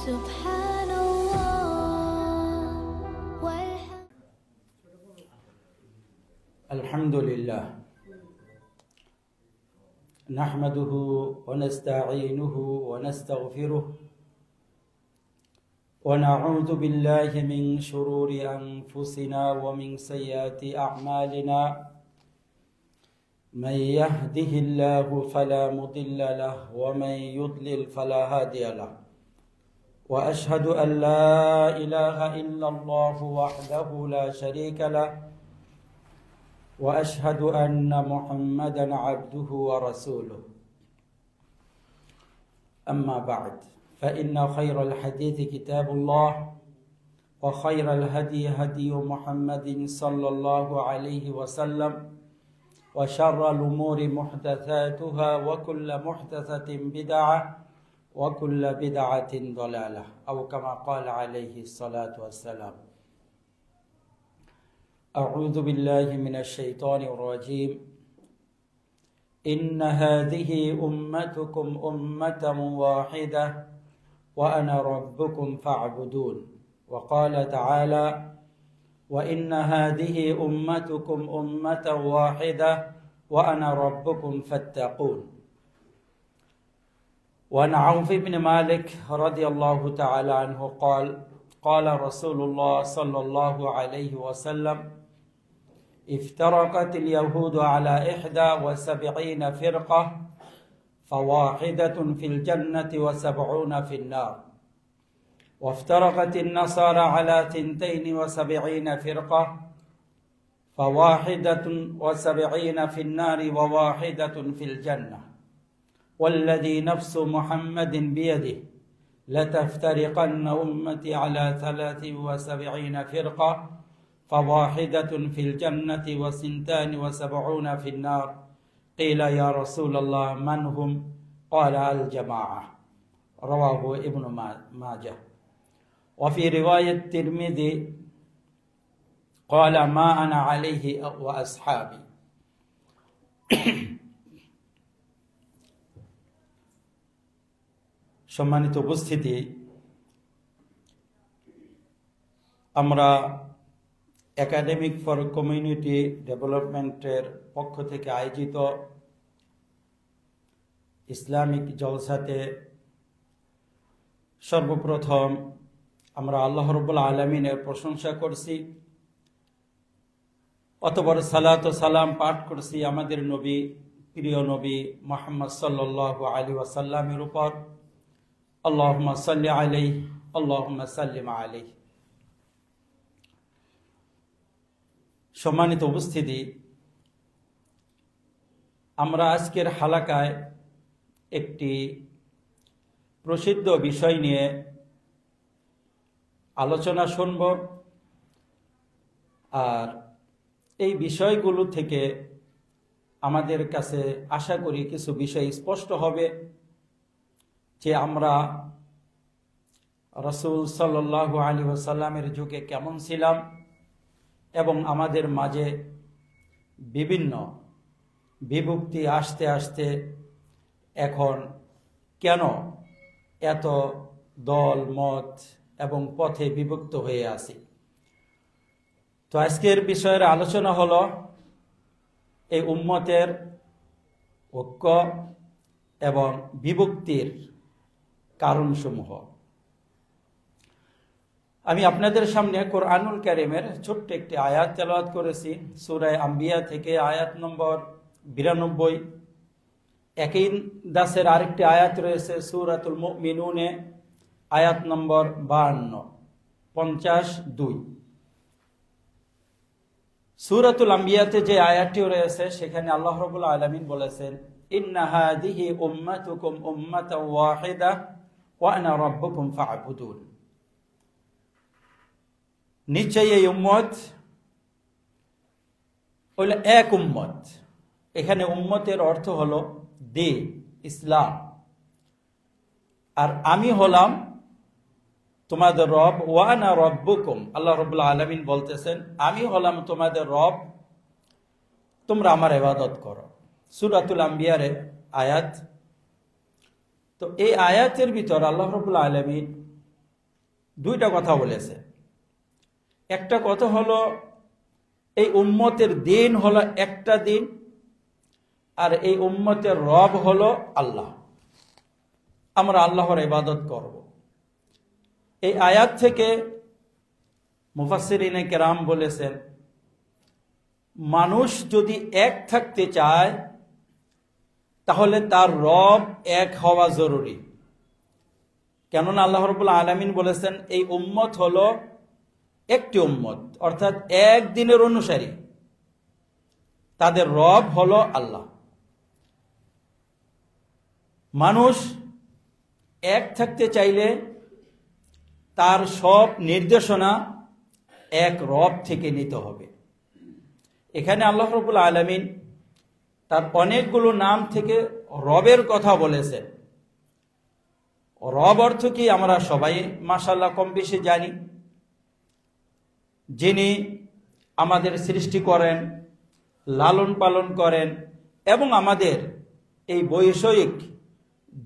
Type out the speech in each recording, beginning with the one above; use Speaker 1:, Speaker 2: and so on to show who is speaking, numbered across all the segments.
Speaker 1: سبحان الله
Speaker 2: الحمد لله نحمده ونستعينه ونستغفره ونعوذ بالله من شرور أنفسنا ومن سيئات أعمالنا من يهده الله فلا مضل له ومن يضلل فلا هادي له وأشهد أن لا إله إلا الله وحده لا شريك له وأشهد أن محمدًا عبده ورسوله أما بعد فإن خير الحديث كتاب الله وخير الهدي هدي محمد صلى الله عليه وسلم وشر الأمور محدثاتها وكل محدثة بدعة وكل بدعة ضلالة أو كما قال عليه الصلاة والسلام أعوذ بالله من الشيطان الرجيم إن هذه أمتكم أمة واحدة وأنا ربكم فاعبدون وقال تعالى وإن هذه أمتكم أمة واحدة وأنا ربكم فاتقون وعن عوف بن مالك رضي الله تعالى عنه قال قال رسول الله صلى الله عليه وسلم افترقت اليهود على 71 فرقة فواحدة في الجنة و70 في النار وافترقت النصارى على 72 فرقة فواحدة و70 في النار وواحدة في الجنة والذي نفس محمد بيده لتفترقن أمتي على 73 فرقة فواحدة في الجنة و72 في النار قيل يا رسول الله من هم قال الجماعة رواه ابن ماجه وفي رواية الترمذي قال ما أنا عليه وأصحابي সম্মানিত উপস্থিতি, আমরা একাডেমিক ফর কমিউনিটি ডেভেলপমেন্টের পক্ষ থেকে আয়োজিত ইসলামিক জলসাতে সর্বপ্রথম আমরা আল্লাহ রাব্বুল আলামিনের প্রশংসা করছি, অতঃপর সালাত ও সালাম পাঠ করছি আমাদের নবী, প্রিয় নবী মুহাম্মদ সাল্লাল্লাহু আলাইহি ওয়াসাল্লামের উপর। আল্লাহুম্মা সাল্লি আলাইহি আল্লাহুম্মা সাল্লিম আলাইহি। সম্মানিত উপস্থিতি, আমরা আজকের হালাকায় একটি প্রসিদ্ধ বিষয় নিয়ে আলোচনা শুনব, আর এই বিষয়গুলো থেকে আমাদের কাছে আশা করি কিছু বিষয় স্পষ্ট হবে যে আমরা রাসূল সাল্লাল্লাহু আলাইহি ওয়াসাল্লামের যুগে কেমন ছিলাম এবং আমাদের মাঝে বিভিন্ন বিভক্তি আসতে আসতে এখন কেন এত দল মত এবং পথে বিভক্ত হয়ে আছি। তো আজকের বিষয়ের আলোচনা হলো এই উম্মতের ঐক্য এবং বিভক্তির কারণসমূহ। আমি আপনাদের সামনে কোরআনুল কারীমের ছোট্ট একটি আয়াত তেলাওয়াত করেছি, সূরা আম্বিয়া থেকে আয়াত নম্বর 92। একই দাসের আরেকটি আয়াত রয়েছে সূরাতুল মুমিনুনে আয়াত নম্বর 52। সূরাতুল আম্বিয়াতে যে আয়াতটি রয়েছে সেখানে আল্লাহ রাব্বুল আলামিন বলেছেন ইন্না হাযিহি উম্মাতুকুম উম্মাতাও ওয়াহিদা ওয়া আনা রাব্বুকুম ফা'বুদুন। নিশ্চয়ই এই উম্মত হলো এক উম্মত। এখানে উম্মতের অর্থ হলো দ্বীন, ইসলাম। আর আমি হলাম তোমাদের রব, ওয়া আনা রাব্বুকুম। আল্লাহ রাব্বুল আলামিন বলতেছেন আমি হলাম তোমাদের রব, তোমরা আমার ইবাদত করো। সূরাতুল আম্বিয়ার আয়াত। তো এই আয়াতের ভিতর আল্লাহ রাব্বুল আলামিন দুইটা কথা বলেছে। একটা কথা হলো এই উম্মতের দিন হলো একটা দিন, আর এই উম্মতের রব হলো আল্লাহ। আমরা আল্লাহর ইবাদত করব। এই আয়াত থেকে মুফাসসিরিনে কেরাম বলেছেন, মানুষ যদি এক থাকতে চায় তাহলে তার রব এক হওয়া জরুরি। কেননা আল্লাহ রাব্বুল আলামিন বলেছেন এই উম্মত হলো একটি উম্মত, অর্থাৎ এক দিনের অনুসারী, তাদের রব হলো আল্লাহ। মানুষ এক থাকতে চাইলে তার সব নির্দেশনা এক রব থেকে নিতে হবে। এখানে আল্লাহ রাব্বুল আলামিন তার অনেকগুলো নাম থেকে রবের কথা বলেছেন। রব অর্থ কি আমরা সবাই মাশাআল্লাহ কম বেশি জানি। যিনি আমাদের সৃষ্টি করেন, লালন পালন করেন এবং আমাদের এই বৈষয়িক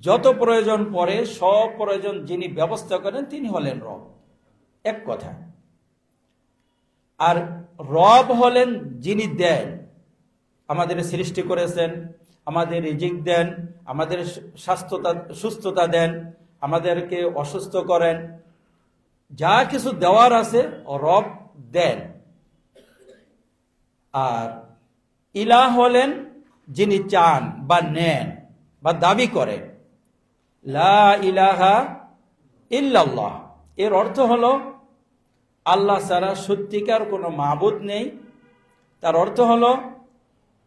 Speaker 2: যত প্রয়োজন পড়ে সব প্রয়োজন যিনি ব্যবস্থা করেন তিনি হলেন রব, এক কথা। আর রব হলেন যিনি দেন, আমাদের সৃষ্টি করেছেন, আমাদের রিজিক দেন, আমাদের সুস্থতা দেন, আমাদেরকে অসুস্থ করেন, যা কিছু দেওয়ার আছে রব দেন। আর ইলাহ হলেন যিনি চান বা নেন বা দাবি করেন। লা ইলাহা ইল্লাল্লাহ, এর অর্থ হলো আল্লাহ ছাড়া সত্যিকার কোনো মাবুদ নেই। তার অর্থ হলো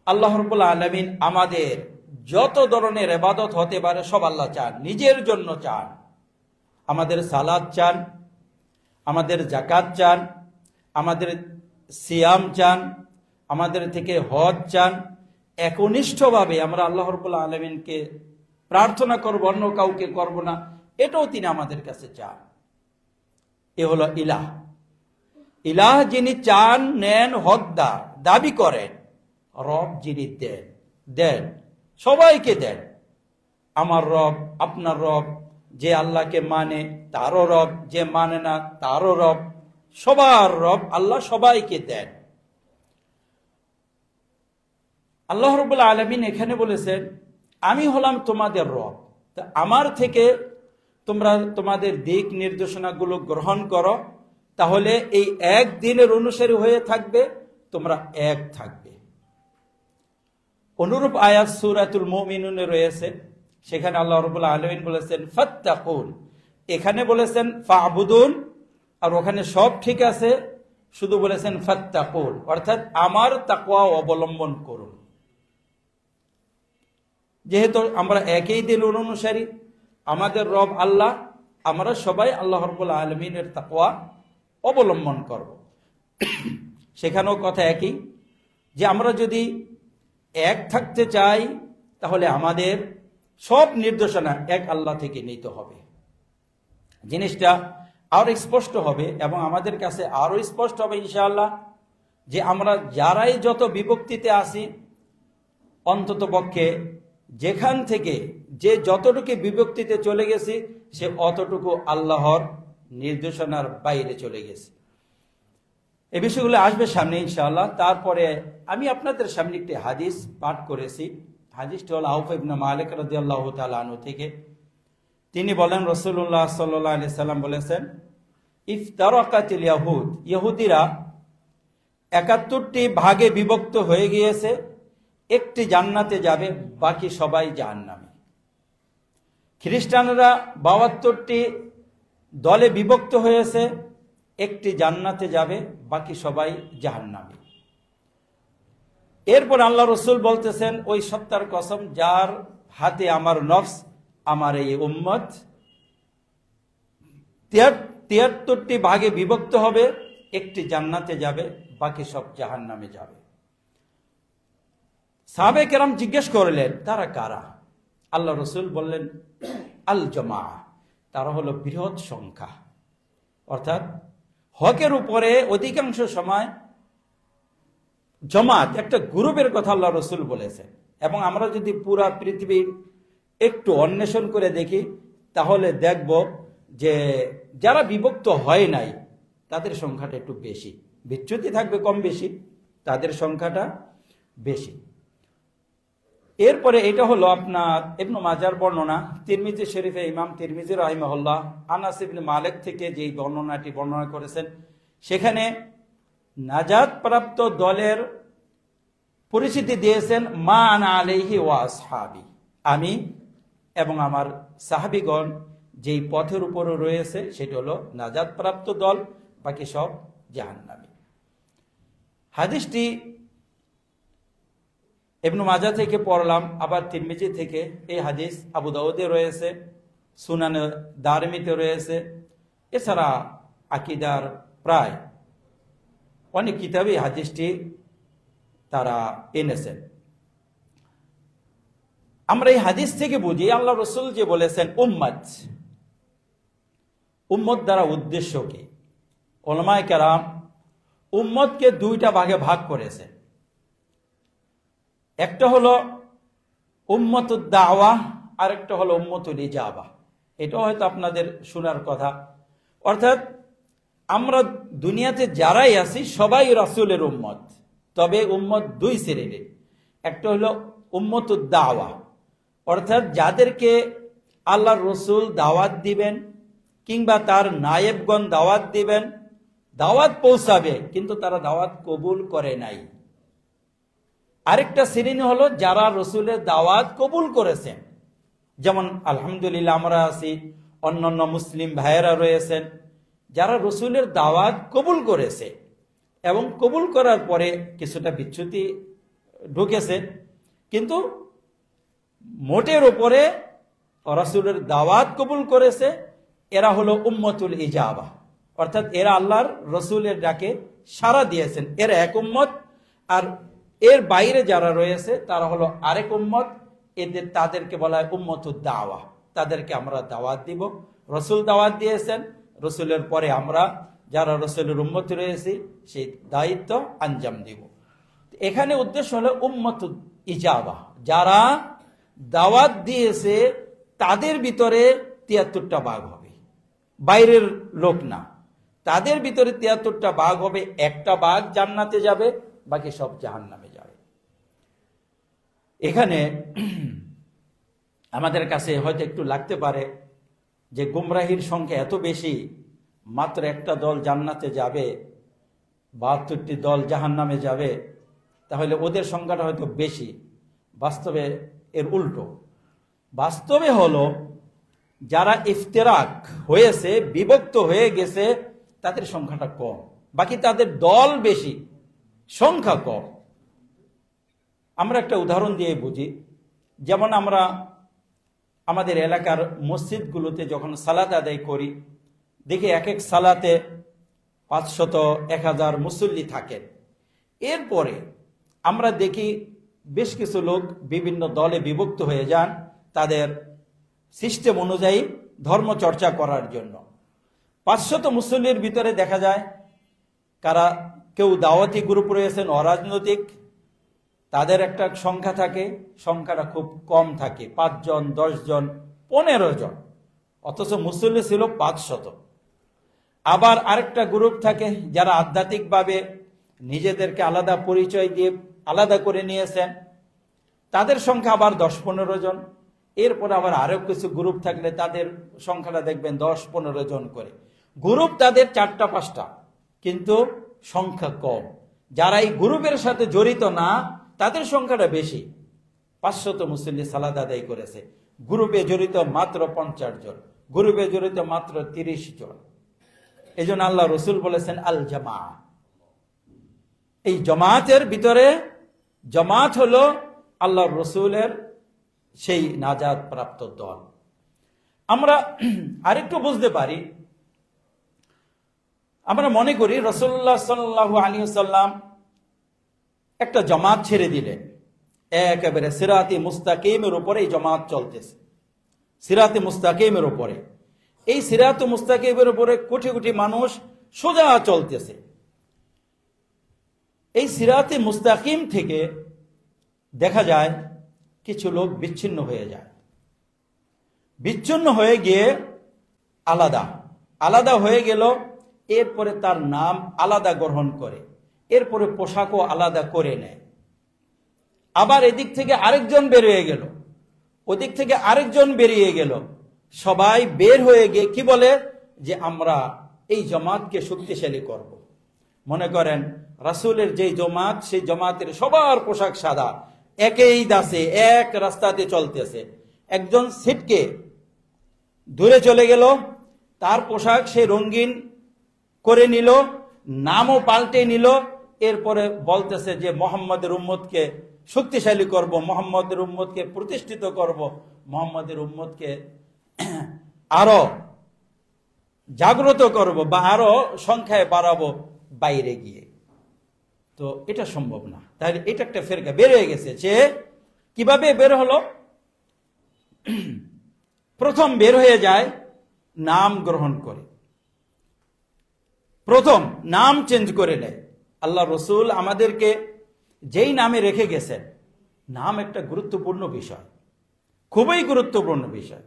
Speaker 2: আল্লাহ রাব্বুল আলামিন আমাদের যত ধরনের ইবাদত হতে পারে সব আল্লাহ চান, নিজের জন্য চান। আমাদের সালাত চান, আমাদের যাকাত চান, আমাদের সিয়াম চান, আমাদের থেকে হজ চান। একনিষ্ঠভাবে আমরা আল্লাহ রাব্বুল আলামিনকে প্রার্থনা করব, অন্য কাউকে করব না, এটাও তিনি আমাদের কাছে চান। এ হলো ইলাহ। ইলাহ যিনি চান, নেন, হকদার, দাবি করেন। রব যিনি দেন, সবাইকে দেন। আমার রব, আপনার রব, যে আল্লাহকে মানে তারও রব, যে মানে না তারও রব, সবার রব আল্লাহ, সবাইকে দেন। আল্লাহ রাব্বুল আলামিন এখানে বলেছেন আমি হলাম তোমাদের রব, তা আমার থেকে তোমরা তোমাদের দিক নির্দেশনাগুলো গ্রহণ করো, তাহলে এই এক দিনের অনুসারী হয়ে থাকবে, তোমরা এক থাকবে। অনুরূপ আয়াত সূরাতুল মুমিনুনে রয়েছে, সেখানে আল্লাহ রাব্বুল আলামিন বলেছেন ফাত্তাকুন, এখানে বলেছেন ফাবুদুন, আর ওখানে সব ঠিক আছে, শুধু বলেছেন ফাত্তাকুন, অর্থাৎ আমার তাকওয়া অবলম্বন করুন। যেহেতু আমরা একই দিনের অনুসারী, আমাদের রব আল্লাহ, আমরা সবাই আল্লাহ রাব্বুল আলামিনের তাকওয়া অবলম্বন করব। সেখানেও কথা একই, যে আমরা যদি এক থাকতে চাই তাহলে আমাদের সব নির্দেশনা এক আল্লাহ থেকে নিতে হবে। জিনিসটা আরো স্পষ্ট হবে এবং আমাদের কাছে আরো স্পষ্ট হবে ইনশাআল্লাহ, যে আমরা যারাই যত বিভক্তিতে আছি, অন্তত পক্ষে যেখান থেকে যে যতটুকু বিভক্তিতে চলে গেছি সে অতটুকু আল্লাহর নির্দেশনার বাইরে চলে গেছে। এই বিষয়গুলো আসবে সামনে ইনশাআল্লাহ। তারপরে আমি আপনাদের সামনে একটি হাদিস পাঠ করেছি। হাদিসটি হল আউফ ইবনে মালিক রাদিয়াল্লাহু তাআলা আনহু থেকে। তিনি বলেন রাসূলুল্লাহ সাল্লাল্লাহু আলাইহি সাল্লাম বলেছেন ইফতারাকাতিল ইয়াহুদ, ইহুদিরা ৭১টি ভাগে বিভক্ত হয়ে গিয়েছে, একটি জান্নাতে যাবে, বাকি সবাই জাহান্নামে। খ্রিস্টানরা ৭২টি দলে বিভক্ত হয়েছে, একটি জান্নাতে যাবে, বাকি সবাই জাহান্নামে। এরপর আল্লাহ রসুল বলতেছেন ওই সত্তার কসম যার হাতে আমার নফস, আমার এই উম্মত ৭৩টি ভাগে বিভক্ত হবে, একটি জান্নাতে যাবে, বাকি সব জাহান্নামে যাবে। সাহাবে কেরাম জিজ্ঞেস করলেন তারা কারা? আল্লাহ রসুল বললেন আল জামা, তারা হলো বৃহৎ সংখ্যা, অর্থাৎ হকের উপরে অধিকাংশ সময় জামাত একটা গ্রুপের কথা আল্লাহ রসুল বলেছে। এবং আমরা যদি পুরা পৃথিবীর একটু অন্বেষণ করে দেখি তাহলে দেখব যে যারা বিভক্ত হয় নাই তাদের সংখ্যাটা একটু বেশি, বিচ্যুতি থাকবে কম বেশি, তাদের সংখ্যাটা বেশি। এরপরে এটা হলো আপনার ইবনে মাজার বর্ণনা, তিরমিজি শরীফে ইমাম তিরমিজি রাহিমাহুল্লাহ আনাস ইবনে মালিক থেকে যেই বর্ণনাটি বর্ণনা করেছেন, সেখানে নাজাত প্রাপ্ত দলের পরিচিতি দিয়েছেন মা আনা আলাইহি ওয়া আসহাবি, আমি এবং আমার সাহাবীগণ যেই পথের উপরে রয়েছে সেটা হলো নাজাত প্রাপ্ত দল, বাকি সব জাহান্নামী। হাদিসটি ইবনে মাজাহ থেকে পড়লাম, আবার তিরমিজি থেকে এই হাদিস আবু দাউদে রয়েছে, সুনানে দারমিতে রয়েছে, এছাড়া আকীদার প্রায় অনেক কিতাবে হাদিসটি তারা এনেছেন। আমরা এই হাদিস থেকে বুঝি আল্লাহ রসুল যে বলেছেন উম্মত, উম্মত দ্বারা উদ্দেশ্য কি? উলামায়ে কেরাম উম্মতকে দুইটা ভাগে ভাগ করেছে। একটা হলো উম্মতুদ দাওয়া, আর একটা হলো উম্মতুল ইজাবা। এটাও হয়তো আপনাদের শোনার কথা। অর্থাৎ আমরা দুনিয়াতে যারাই আছি সবাই রাসূলের উম্মত, তবে উম্মত দুই শ্রেণীর। একটা হলো উম্মতুদ দাওয়া, অর্থাৎ যাদেরকে আল্লাহর রসুল দাওয়াত দিবেন কিংবা তার নায়েবগণ দাওয়াত দিবেন, দাওয়াত পৌঁছাবে কিন্তু তারা দাওয়াত কবুল করে নাই। আরেকটা শ্রেণী হলো যারা রসুলের দাওয়াত কবুল করেছেন, যেমন আলহামদুলিল্লাহ আমরা আছি, অন্যান্য মুসলিম ভাইয়েরা রয়েছেন যারা রসুলের দাওয়াত কবুল করেছে এবং কবুল করার পরে কিছুটা বিচ্যুতি ঢুকেছে, কিন্তু মোটের উপরে রাসূলের দাওয়াত কবুল করেছে। এরা হলো উম্মতুল ইজাবা, অর্থাৎ এরা আল্লাহর রসুলের ডাকে সাড়া দিয়েছেন, এরা এক উম্মত। আর এর বাইরে যারা রয়েছে তারা হলো আরেক উম্মত, তাদেরকে বলা হয় উম্মতুদ দাওয়া, তাদেরকে আমরা দাওয়াত দিব। রসুল দাওয়াত দিয়েছেন, রসুলের পরে আমরা যারা রসুলের উম্মত রয়েছি সেই দায়িত্ব আঞ্জাম দিব। এখানে উদ্দেশ্য হলো উম্মতুদ ইজাবা, যারা দাওয়াত দিয়েছে তাদের ভিতরে ৭৩টা ভাগ হবে, বাইরের লোক না, তাদের ভিতরে ৭৩টা ভাগ হবে। একটা ভাগ জান্নাতে যাবে, বাকি সব জাহান্নামে যাবে। এখানে আমাদের কাছে হয়তো একটু লাগতে পারে যে গুমরাহির সংখ্যা এত বেশি, মাত্র একটা দল জান্নাতে যাবে, ৭২টি দল জাহান্নামে যাবে, তাহলে ওদের সংখ্যাটা হয়তো বেশি। বাস্তবে এর উল্টো। বাস্তবে হলো যারা ইফতিরাক হয়েছে, বিভক্ত হয়ে গেছে, তাদের সংখ্যাটা কম, বাকি তাদের দল বেশি, সংখ্যা কম। আমরা একটা উদাহরণ দিয়ে বুঝি। যেমন আমরা আমাদের এলাকার মসজিদগুলোতে যখন সালাত আদায় করি, দেখি এক এক সালাতে ৫০০, ১০০০ মুসল্লি থাকেন। এরপরে আমরা দেখি বেশ কিছু লোক বিভিন্ন দলে বিভক্ত হয়ে যান তাদের সিস্টেম অনুযায়ী ধর্ম চর্চা করার জন্য। ৫০০ মুসল্লির ভিতরে দেখা যায় কারা কেউ দাওয়াতি গ্রুপ রয়েছেন, অরাজনৈতিক, তাদের একটা সংখ্যা থাকে, সংখ্যাটা খুব কম থাকে, ৫ জন, ১০ জন, ১৫ জন, অথচ মুসল্লি ছিল ৫০০। আবার আরেকটা গ্রুপ থাকে যারা আধ্যাত্মিকভাবে নিজেদেরকে আলাদা পরিচয় দিয়ে আলাদা করে নিয়েছেন, তাদের সংখ্যা আবার ১০-১৫ জন। এরপর আবার আরো কিছু গ্রুপ থাকলে তাদের সংখ্যাটা দেখবেন ১০-১৫ জন করে। গ্রুপ তাদের ৪টা-৫টা, কিন্তু সংখ্যা কম। যারা এই গ্রুপের সাথে জড়িত না তাদের সংখ্যাটা বেশি। ৫০০ মুসল্লি সালাত আদায় করেছে, গ্রুপে জড়িত মাত্র ৫০ জন, গ্রুপে জড়িত মাত্র ৩০ জন। এই জন্য আল্লাহ রসুল বলেছেন আল জামা, এই জামাতের ভিতরে, জামাত হলো আল্লাহ রসুলের সেই নাজাত প্রাপ্ত দল। আমরা আরেকটু বুঝতে পারি, আমরা মনে করি রাসূলুল্লাহ সাল্লাল্লাহু আলাইহি ওয়াসাল্লাম একটা জামাত ছেড়ে দিলেন, একেবারে সিরাতে মুস্তাকিমের উপরে এই জামাত চলতেছে, সিরাতে মুস্তাকিমের উপরে। এই সিরাতে মুস্তাকিমের উপরে কোটি কোটি মানুষ সোজা চলতেছে। এই সিরাতে মুস্তাকিম থেকে দেখা যায় কিছু লোক বিচ্ছিন্ন হয়ে যায়, বিচ্ছিন্ন হয়ে গিয়ে আলাদা আলাদা হয়ে গেল, এরপরে তার নাম আলাদা গ্রহণ করে, এরপরে পোশাকও আলাদা করে নেয়। আবার এদিক থেকে আরেকজন বেরিয়ে গেল, ওদিক থেকে আরেকজন বেরিয়ে গেল, সবাই বের হয়ে গিয়ে কি বলে যে আমরা এই জামাতকে শক্তিশালী করব। মনে করেন রাসূলের যেই জামাত, সেই জামাতের সবার পোশাক সাদা, একই দাসে এক রাস্তাতে চলতেছে। একজন ছিটকে দূরে চলে গেল, তার পোশাক সে রঙিন করে নিল, নামও পাল্টে নিল, এরপরে বলতেছে যে মোহাম্মদের উম্মতকে শক্তিশালী করব, মোহাম্মদের উম্মতকে প্রতিষ্ঠিত করব, মোহাম্মদের উম্মতকে আরো জাগ্রত করব বা আরো সংখ্যায় বাড়াবো বাইরে গিয়ে। তো এটা সম্ভব না। তাহলে এটা একটা ফেরকা বের হয়ে গেছে। যে কিভাবে বের হলো? প্রথম বের হয়ে যায় নাম গ্রহণ করে, প্রথম নাম চেঞ্জ করে নেয়। আল্লাহ রসুল আমাদেরকে যেই নামে রেখে গেছেন, নাম একটা গুরুত্বপূর্ণ বিষয়, খুবই গুরুত্বপূর্ণ বিষয়,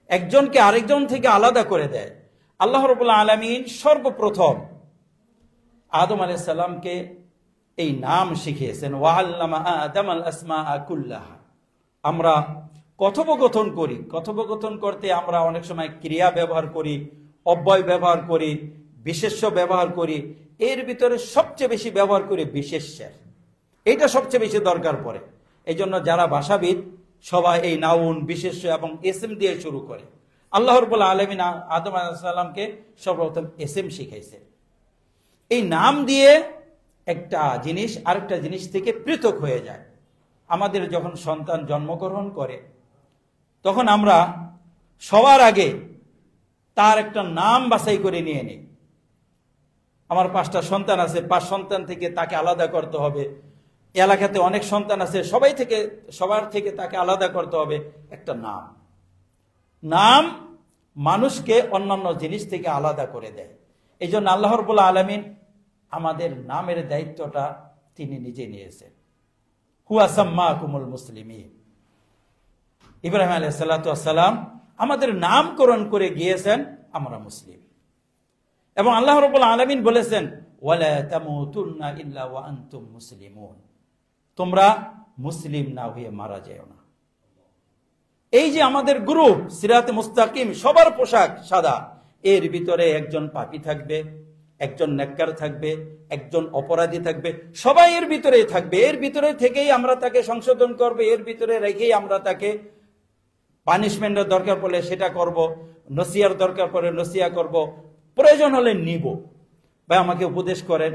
Speaker 2: একজনকে আরেকজন থেকে আলাদা করে দেয়। আল্লাহ রাব্বুল আলামিন সর্বপ্রথম আদম আলাইহিস সালামকে এই নাম শিখিয়েছেন, ওয়াল্লামা আদামাল আসমাআ কুল্লাহা। আমরা কথোপকথন করি, কথোপকথন করতে আমরা অনেক সময় ক্রিয়া ব্যবহার করি, অব্যয় ব্যবহার করি, বিশেষ্য ব্যবহার করি, এর ভিতরে সবচেয়ে বেশি ব্যবহার করি বিশেষ্যের। এইটা সবচেয়ে বেশি দরকার পড়ে। এই জন্য যারা ভাষাবিদ সবাই এই নাউন, বিশেষ্য এবং এসএম দিয়ে শুরু করে। আল্লাহ রাব্বুল আলামিন আদম আলাইহিস সালামকে সর্বপ্রথম এসএম শিখাইছে। এই নাম দিয়ে একটা জিনিস আরেকটা জিনিস থেকে পৃথক হয়ে যায়। আমাদের যখন সন্তান জন্মগ্রহণ করে, তখন আমরা সবার আগে তার একটা নাম বাছাই করে নিয়ে নিই। আমার 5টা সন্তান আছে, 5 সন্তান থেকে তাকে আলাদা করতে হবে। এলাকাতে অনেক সন্তান আছে, সবার থেকে তাকে আলাদা করতে হবে একটা নাম। নাম মানুষকে অন্যান্য জিনিস থেকে আলাদা করে দেয়। এই জন্য আল্লাহ রাব্বুল আলামিন আমাদের নামের দায়িত্বটা তিনি নিজে নিয়েছেন। হুয়া সাম্মাকুমুল মুসলিমিন। ইব্রাহিম আলাইহিস সালাতু ওয়াস সালাম আমাদের নামকরণ করে গিয়েছেন আমরা মুসলিম। এবং আল্লাহ রাব্বুল আলামিন বলেছেন, ওয়ালা তামুতুন্না ইল্লা ওয়া আনতুম মুসলিমুন, তোমরা মুসলিম না হয়ে মারা যেও না। এই যে আমাদের গ্রুপ সিরাতে মুস্তাকিম, সবার পোশাক সাদা, এর ভিতরে একজন পাপী থাকবে, একজন নেককার থাকবে, একজন অপরাধী থাকবে, সবাই এর ভিতরেই থাকবে। এর ভিতরে থেকেই আমরা তাকে সংশোধন করব, এর ভিতরে রেখেই আমরা তাকে পানিশমেন্টের দরকার পড়লে সেটা করব, নসিয়ার দরকার পড়লে নসিয়া করব, প্রয়োজন হলে নিব, ভাই আমাকে উপদেশ করেন।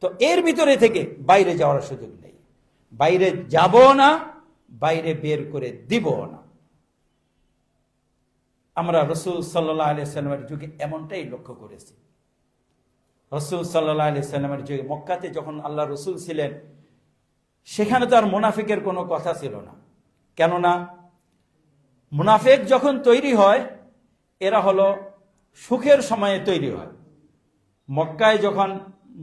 Speaker 2: তো এর ভিতরে থেকে বাইরে যাওয়ার সুযোগ নেই, বাইরে যাব না, বাইরে বের করে দিব না। আমরা রাসূল সাল্লাল্লাহু আলাইহি সাল্লামের যুগে এমনটাই লক্ষ্য করেছি। রাসূল সাল্লাল্লাহু আলাইহি সাল্লামের যুগে মক্কাতে যখন আল্লাহ রাসূল ছিলেন, সেখানে তো আর মুনাফিকের কোনো কথা ছিল না। কেননা মুনাফিক যখন তৈরি হয়, এরা হলো সুখের সময়ে তৈরি হয়। মক্কায় যখন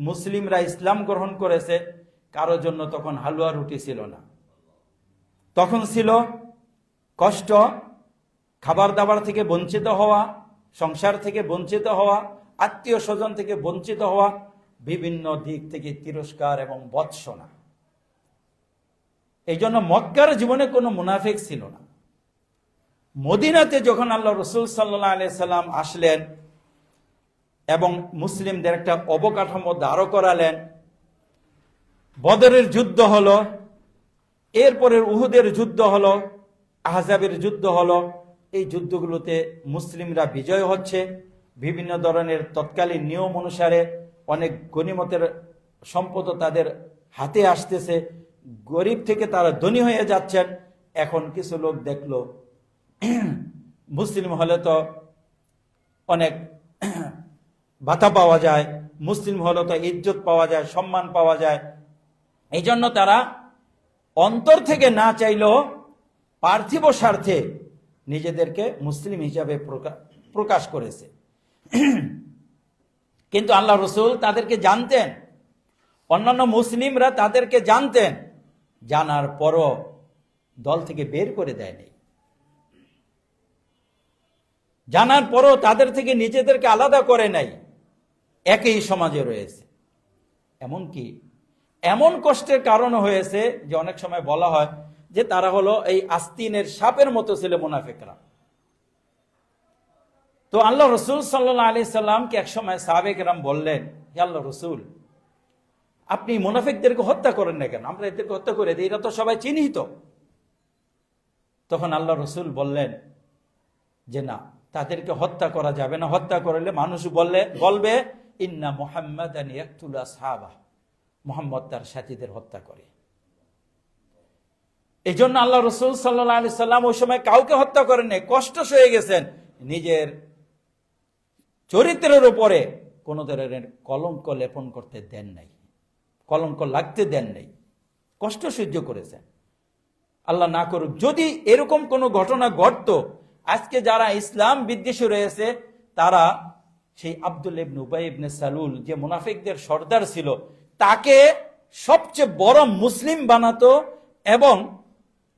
Speaker 2: মুসলিমরা ইসলাম গ্রহণ করেছে, কারোর জন্য তখন হালুয়া রুটি ছিল না, তখন ছিল কষ্ট, খাবার দাবার থেকে বঞ্চিত হওয়া, সংসার থেকে বঞ্চিত হওয়া, আত্মীয় স্বজন থেকে বঞ্চিত হওয়া, বিভিন্ন দিক থেকে তিরস্কার এবং ভৎসনা। এই জন্য মক্কার জীবনে কোনো মুনাফিক ছিল না। মদিনাতে যখন আল্লাহ রাসূল সাল্লাল্লাহু আলাইহি সাল্লাম আসলেন এবং মুসলিমদের একটা অবকাঠামো দাঁড় করালেন, বদরের যুদ্ধ হলো, এরপরের উহুদের যুদ্ধ হলো, আহজাবের যুদ্ধ হলো। এই যুদ্ধগুলোতে মুসলিমরা বিজয় হচ্ছে, বিভিন্ন ধরনের তৎকালীন নিয়ম অনুসারে অনেক গনিমতের সম্পদ তাদের হাতে আসতেছে, গরিব থেকে তারা ধনী হয়ে যাচ্ছেন। এখন কিছু লোক দেখলো মুসলিম হলে তো অনেক ভাতা পাওয়া যায়, মুসলিম হলে তো ইজ্জত পাওয়া যায়, সম্মান পাওয়া যায়। এই জন্য তারা অন্তর থেকে না চাইলেও পার্থিব স্বার্থে নিজেদেরকে মুসলিম হিসাবে প্রকাশ করেছে। কিন্তু আল্লাহ রাসূল তাদেরকে জানতেন, অন্যান্য মুসলিমরা তাদেরকে জানতেন, জানার পরও দল থেকে বের করে দেয়নি। জানার পরও তাদের থেকে নিজেদেরকে আলাদা করে নাই, একই সমাজে রয়েছে। এমনকি এমন কষ্টের কারণ হয়েছে যে অনেক সময় বলা হয় যে তারা হলো এই আস্তিনের সাপের মতো ছিল মুনাফিকরা। তো আল্লাহ রসুল সাল্লাল্লাহু আলাইহি সাল্লামকে এক সময় সাহাবে কেরাম বললেন, হে আল্লাহ রসুল, আপনি মুনাফিকদেরকে হত্যা করেন না কেন? আমরা এদেরকে হত্যা করে দিই, এরা তো সবাই চিহ্নিত। তখন আল্লাহ রসুল বললেন যে না, তাদেরকে হত্যা করা যাবে না। হত্যা করলে মানুষ বলবে ইন্না মুহাম্মাদান ইয়াকতুলু আসহাবাহ, মুহাম্মদ তার সাথীদের হত্যা করে। এই জন্য আল্লাহ রসুল সাল্লাল্লাহু আলাইহি সাল্লাম ওই সময় কাউকে হত্যা করেন নাই, কষ্ট সয়ে গেছেন। নিজের চরিত্রের উপরে কোন ধরনের কলঙ্ক লেপন করতে দেন নাই, কলঙ্ক লাগতে দেন নাই, কষ্ট সহ্য করেছেন। আল্লাহ না করুক যদি এরকম কোন ঘটনা ঘটতো, আজকে যারা ইসলাম বিদ্বেষী রয়েছে তারা সেই আব্দুল্লাহ ইবনে উবাই ইবনে সালুল, যে মুনাফিকদের সর্দার ছিল, তাকে সবচেয়ে বড় মুসলিম বানাতো এবং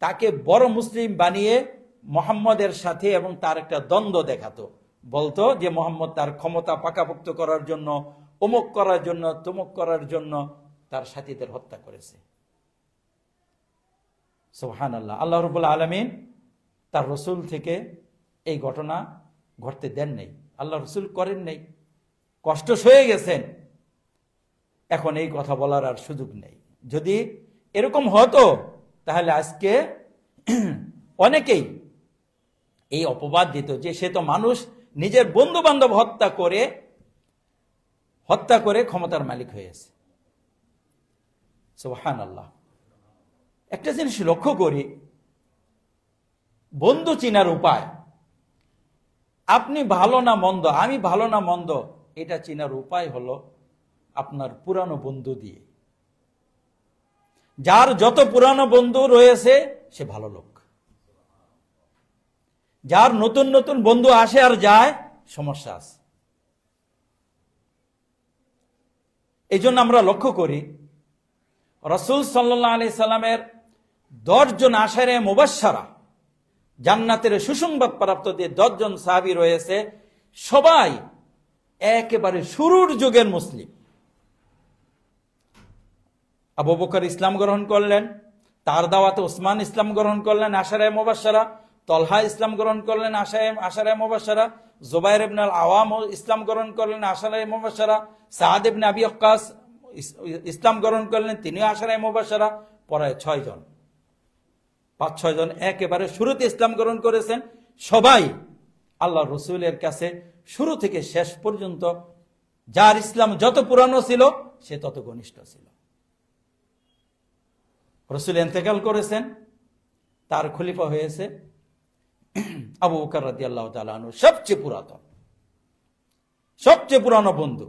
Speaker 2: তাকে বড় মুসলিম বানিয়ে মুহাম্মদের সাথে এবং তার একটা দ্বন্দ্ব দেখাতো। বলতো যে মুহাম্মদ তার ক্ষমতা পাকাপোক্ত করার জন্য, অমুক করার জন্য, তমুক করার জন্য তার সাথীদের হত্যা করেছে। সুবহানাল্লাহ। আল্লাহ রাব্বুল আলামিন তার রসুল থেকে এই ঘটনা ঘটতে দেন নাই, আল্লাহ রসুল করেন নাই, কষ্ট সয়ে গেছেন। এখন এই কথা বলার আর সুযোগ নেই। যদি এরকম হতো তাহলে আজকে অনেকেই এই অপবাদ দিত যে সে তো মানুষ, নিজের বন্ধু বান্ধব হত্যা করে ক্ষমতার মালিক হয়েছে। সুবহানাল্লাহ। একটা জিনিস লক্ষ্য করি, বন্ধু চিনার উপায়, আপনি ভালো না মন্দ, আমি ভালো না মন্দ, এটা চিনার উপায় হলো আপনার পুরানো বন্ধু দিয়ে। যার যত পুরানো বন্ধু রয়েছে সে ভালো লোক, যার নতুন নতুন বন্ধু আসে আর যায় সমস্যা আছে। এই জন্য আমরা লক্ষ্য করি রাসূল সাল্লাল্লাহু আলাইহি সাল্লামের 10 জন আশারে মুবাশশারা, জান্নাতের সুসংবাদ প্রাপ্ত যে 10 জন সাহাবী রয়েছে, সবাই একেবারে শুরুর যুগের মুসলিম। আবু বকর ইসলাম গ্রহণ করলেন, তার দাওয়াতে ওসমান ইসলাম গ্রহণ করলেন, আশারে মুবাশশারা। তলহা ইসলাম গ্রহণ করলেন, আশারে মুবাশশারা। জুবাইর ইবনে আল আওয়াম ইসলাম গ্রহণ করলেন, আশারে মুবাশশারা। সাদ ইবনে আবি ওয়াক্কাস ইসলাম গ্রহণ করলেন, তিনিও আশারে মুবাশশারা। পরে 6 জন, 5-6 জন একেবারে শুরুতে ইসলাম গ্রহণ করেছেন। সবাই আল্লাহ রসুলের কাছে শুরু থেকে শেষ পর্যন্ত যার ইসলাম যত পুরানো ছিল সে তত ঘনিষ্ঠ ছিল। রসুল ইন্তেকাল করেছেন, তার খলিফা হয়েছে আবু বকর রাদিয়াল্লাহু তাআলা আনহু, সবচেয়ে পুরাতন, সবচেয়ে পুরানো বন্ধু।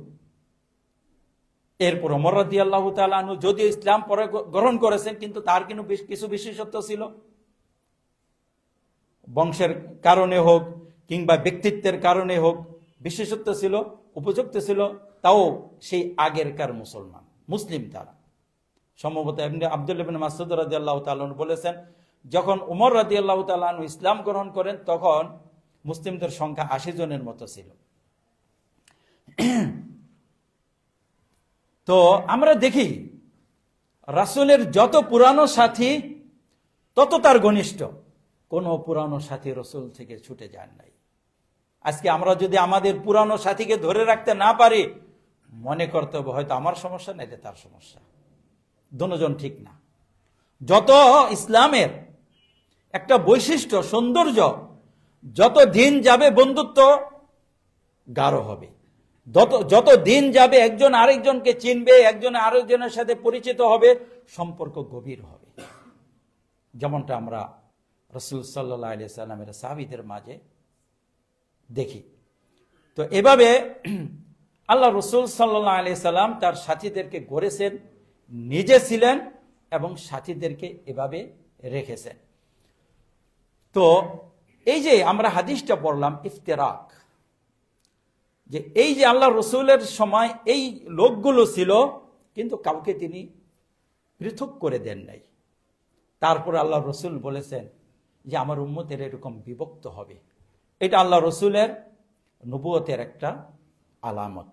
Speaker 2: এরপর ওমর রাদিয়াল্লাহু তাআলা আনহু যদিও ইসলাম পরে গ্রহণ করেছেন, কিন্তু তার কিছু বিশেষত্ব ছিল, বংশের কারণে হোক কিংবা ব্যক্তিত্বের কারণে হোক, বিশেষত্ব ছিল, উপযুক্ত ছিল। তাও সেই আগেরকার মুসলিম তারা। সম্ভবত আব্দুল্লাহ ইবনে মাসউদ রাদিয়াল্লাহু তাআলা আনহু বলেছেন, যখন উমর রাদিয়াল্লাহু তাআলা আনহু ইসলাম গ্রহণ করেন তখন মুসলিমদের সংখ্যা 80 জনের মতো ছিল। তো আমরা দেখি রাসূলের যত পুরানো সাথী তত তার ঘনিষ্ঠ, কোন পুরানো সাথী রসুল থেকে ছুটে যান নাই। আজকে আমরা যদি আমাদের পুরানো সাথীকে ধরে রাখতে না পারি, মনে করতে হবে হয়তো আমার সমস্যা, নাইলে তার সমস্যা, দুজন ঠিক না। যত ইসলামের একটা বৈশিষ্ট্য, সৌন্দর্য, যত দিন যাবে বন্ধুত্ব গাঢ় হবে, যত দিন যাবে একজন আরেকজনকে চিনবে, একজন আরেকজনের সাথে পরিচিত হবে, সম্পর্ক গভীর হবে। যেমনটা আমরা রাসূল সাল্লাল্লাহু আলাইহি সাল্লামের সাহাবীদের মাঝে দেখি। তো এভাবে আল্লাহ রাসূল সাল্লাল্লাহু আলাইহি সাল্লাম তার সাথীদেরকে গড়েছেন, নিজে ছিলেন এবং সাথীদেরকে এভাবে রেখেছেন। তো এই যে আমরা হাদিসটা পড়লাম ইফতিরাক, যে এই যে আল্লাহ রসুলের সময় এই লোকগুলো ছিল, কিন্তু কাউকে তিনি পৃথক করে দেন নাই। তারপর আল্লাহ রসুল বলেছেন যে আমার উম্মতের এরকম বিভক্ত হবে, এটা আল্লাহ রসুলের নবুয়তের একটা আলামত।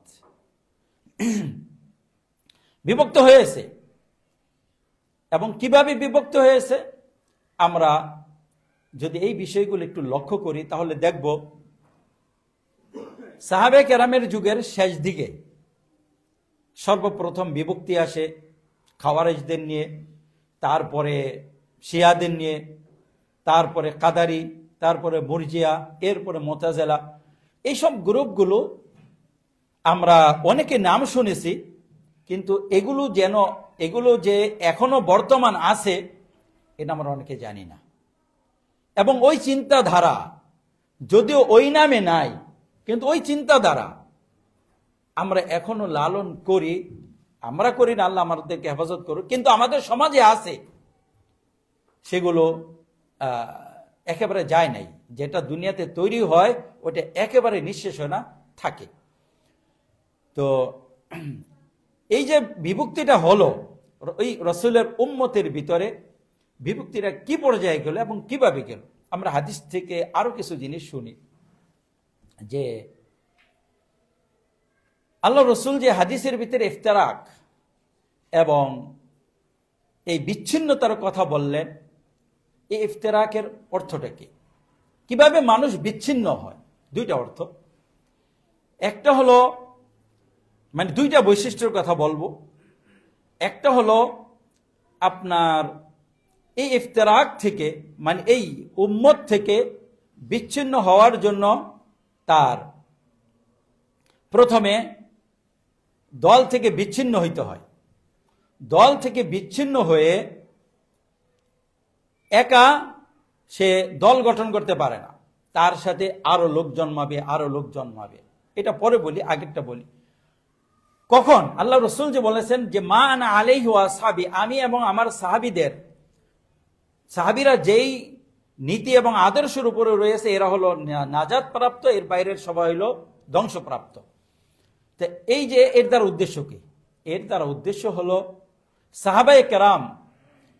Speaker 2: বিভক্ত হয়েছে, এবং কিভাবে বিভক্ত হয়েছে আমরা যদি এই বিষয়গুলো একটু লক্ষ্য করি তাহলে দেখব সাহাবে কেরামের যুগের শেষ দিকে সর্বপ্রথম বিভক্তি আসে খাওয়ারেজদের নিয়ে, তারপরে শিয়াদের নিয়ে, তারপরে কাদারি, তারপরে মুরজিয়া, এরপরে মুতাজিলা। এইসব গ্রুপগুলো আমরা অনেকে নাম শুনেছি, কিন্তু এগুলো যে এখনো বর্তমান আছে এটা আমরা অনেকে জানি না। এবং ওই চিন্তাধারা যদিও ওই নামে নাই, কিন্তু ওই চিন্তাধারা আমরা এখনো লালন করি। আমরা করি না, আল্লাহ আমাদেরকে হেফাজত করুক, কিন্তু আমাদের সমাজে আছে। সেগুলো একেবারে যায় নাই। যেটা দুনিয়াতে তৈরি হয় ওটা একেবারে নিঃশেষ হয় না, থাকে। তো এই যে বিভক্তিটা হলো ওই রসুলের উম্মতের ভিতরে, বিভক্তিটা কি পর্যায়ে গেল এবং কিভাবে গেল, আমরা হাদিস থেকে আরো কিছু জিনিস শুনি। যে আল্লাহ রসুল যে হাদিসের ভিতরে ইফতিরাক এবং এই বিচ্ছিন্নতার কথা বললেন, এই ইফতিরাকের অর্থটা কি, কিভাবে মানুষ বিচ্ছিন্ন হয়? দুইটা অর্থ। একটা হলো, মানে দুইটা বৈশিষ্ট্যের কথা বলবো। একটা হলো আপনার এই ইফতিরাক থেকে, মানে এই উম্মত থেকে বিচ্ছিন্ন হওয়ার জন্য তার প্রথমে দল থেকে বিচ্ছিন্ন হইতে হয়। দল থেকে বিচ্ছিন্ন হয়ে একা সে দল গঠন করতে পারে না, তার সাথে আরো লোক জন্মাবে, আরো লোক জন্মাবে। এটা পরে বলি, আগেরটা বলি। কখন আল্লাহ রসুল যে বলেছেন যে মা আনা আলাইহি ওয়া আসহাবি, আমি এবং আমার সাহাবীরা যেই নীতি এবং আদর্শের উপরে রয়েছে এরা হলো নাজাত প্রাপ্ত, এর বাইরের সবাই হলো ধ্বংসপ্রাপ্ত। তো এই যে এর দ্বারা উদ্দেশ্য কি? এর দ্বারা উদ্দেশ্য হলো সাহাবায়ে কেরাম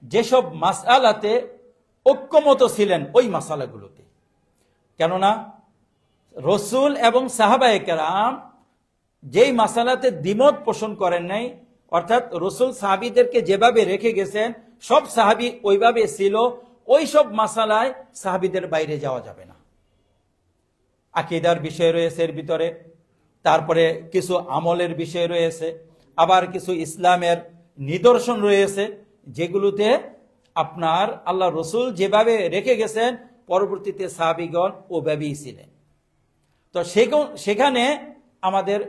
Speaker 2: যেসব মাসআলাতে ঐক্যমত ছিলেন ওই মাসালাগুলোতে। কেননা রসুল এবং সাহাবায়ে কেরাম যেই মাসালাতে দ্বিমত পোষণ করেন নাই, অর্থাৎ রসুল সাহাবীদেরকে যেভাবে রেখে গেছেন সব সাহাবী ওইভাবে ছিল, ওই সব মাসালায় সাহাবীদের বাইরে যাওয়া যাবে না। আকীদার বিষয় রয়েছে এর ভিতরে, তারপরে কিছু আমলের বিষয় রয়েছে, আবার কিছু ইসলামের নিদর্শন রয়েছে যেগুলোতে আপনার আল্লাহ রসুল যেভাবে রেখে গেছেন পরবর্তীতে সাহাবীগণ ওভাবেই ছিলেন। তো সেখানে আমাদের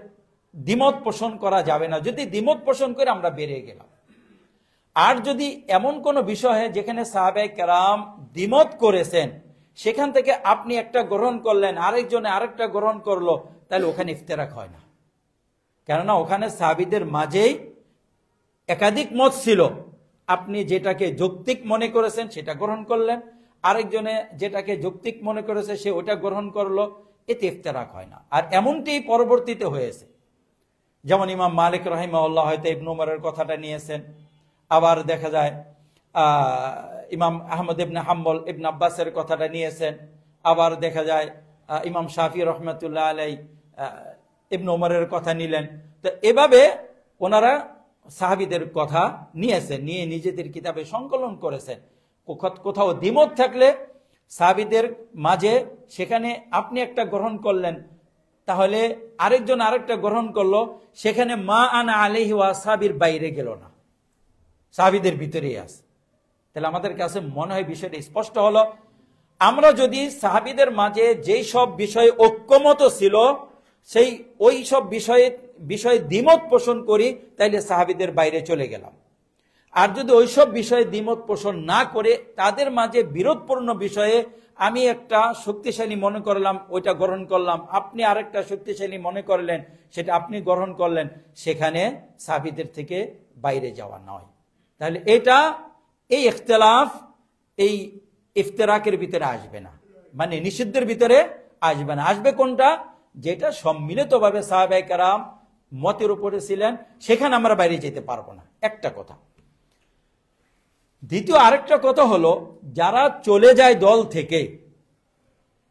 Speaker 2: দ্বিমত পোষণ করা যাবে না। যদি দ্বিমত পোষণ করে আমরা বেরিয়ে গেলাম, আর যদি এমন কোনো বিষয় যেখানে সাহাবায়ে কেরাম দ্বিমত করেছেন সেখান থেকে আপনি একটা গ্রহণ করলেন, আরেকজনে আরেকটা গ্রহণ করলো, তাহলে ওখানে ইফতিরাক হয় না। কেননা ওখানে সাহাবীদের মাঝেই একাধিক মত ছিল। আপনি যেটাকে যৌক্তিক মনে করেছেন সেটা গ্রহণ করলেন, আরেকজনে যেটাকে যৌক্তিক মনে করেছে সে ওটা গ্রহণ করলো, এতে ইফতিরাক হয় না। আর এমনটি পরবর্তীতে হয়েছে। যেমন ইমাম মালিক রাহিমাহুল্লাহ হয়তো ইবনে উমরের কথাটা নিয়েছেন, আবার দেখা যায় ইমাম আহমদ ইবনে হাম্বল ইবনে আব্বাসের কথাটা নিয়েছেন, আবার দেখা যায় ইমাম শাফি রহমতুল্লাহ আলাই ইবনে উমরের কথা নিলেন। তো এভাবে ওনারা সাহাবীদের কথা নিয়েছেন, নিয়ে নিজেদের কিতাবে সংকলন করেছেন। কোথাও দ্বিমত থাকলে সাহাবীদের মাঝে সেখানে আপনি একটা গ্রহণ করলেন, তাহলে আরেকজন আরেকটা গ্রহণ করলো, সেখানে মা আনা আলাইহি ওয়া আসহাবির বাইরে গেল না, সাহাবীদের ভিতরেই আছে। তাহলে আমাদের কাছে মনে হয় বিষয়টা স্পষ্ট হলো। আমরা যদি সাহাবীদের মাঝে যেই সব বিষয়ে ঐক্যমত ছিল সেই ওই সব বিষয়ে দ্বিমত পোষণ করি, তাইলে সাহাবীদের বাইরে চলে গেলাম। আর যদি ওইসব বিষয়ে দ্বিমত পোষণ না করে তাদের মাঝে বিরোধপূর্ণ বিষয়ে আমি একটা শক্তিশালী মনে করলাম, ওইটা গ্রহণ করলাম, আপনি আরেকটা শক্তিশালী মনে করলেন, সেটা আপনি গ্রহণ করলেন, সেখানে সাহাবীদের থেকে বাইরে যাওয়া নয়। তাহলে এটা এই ইখতিলাফ এই ইফতিরাকের ভিতরে আসবে না, মানে নিষিদ্ধের ভিতরে আসবে না। আসবে কোনটা? যেটা সম্মিলিতভাবে সাহাবায়ে কেরাম মতের উপরে ছিলেন, সেখানে আমরা বাইরে যেতে পারবো না, একটা কথা। দ্বিতীয় আরেকটা কথা হলো, যারা চলে যায় দল থেকে,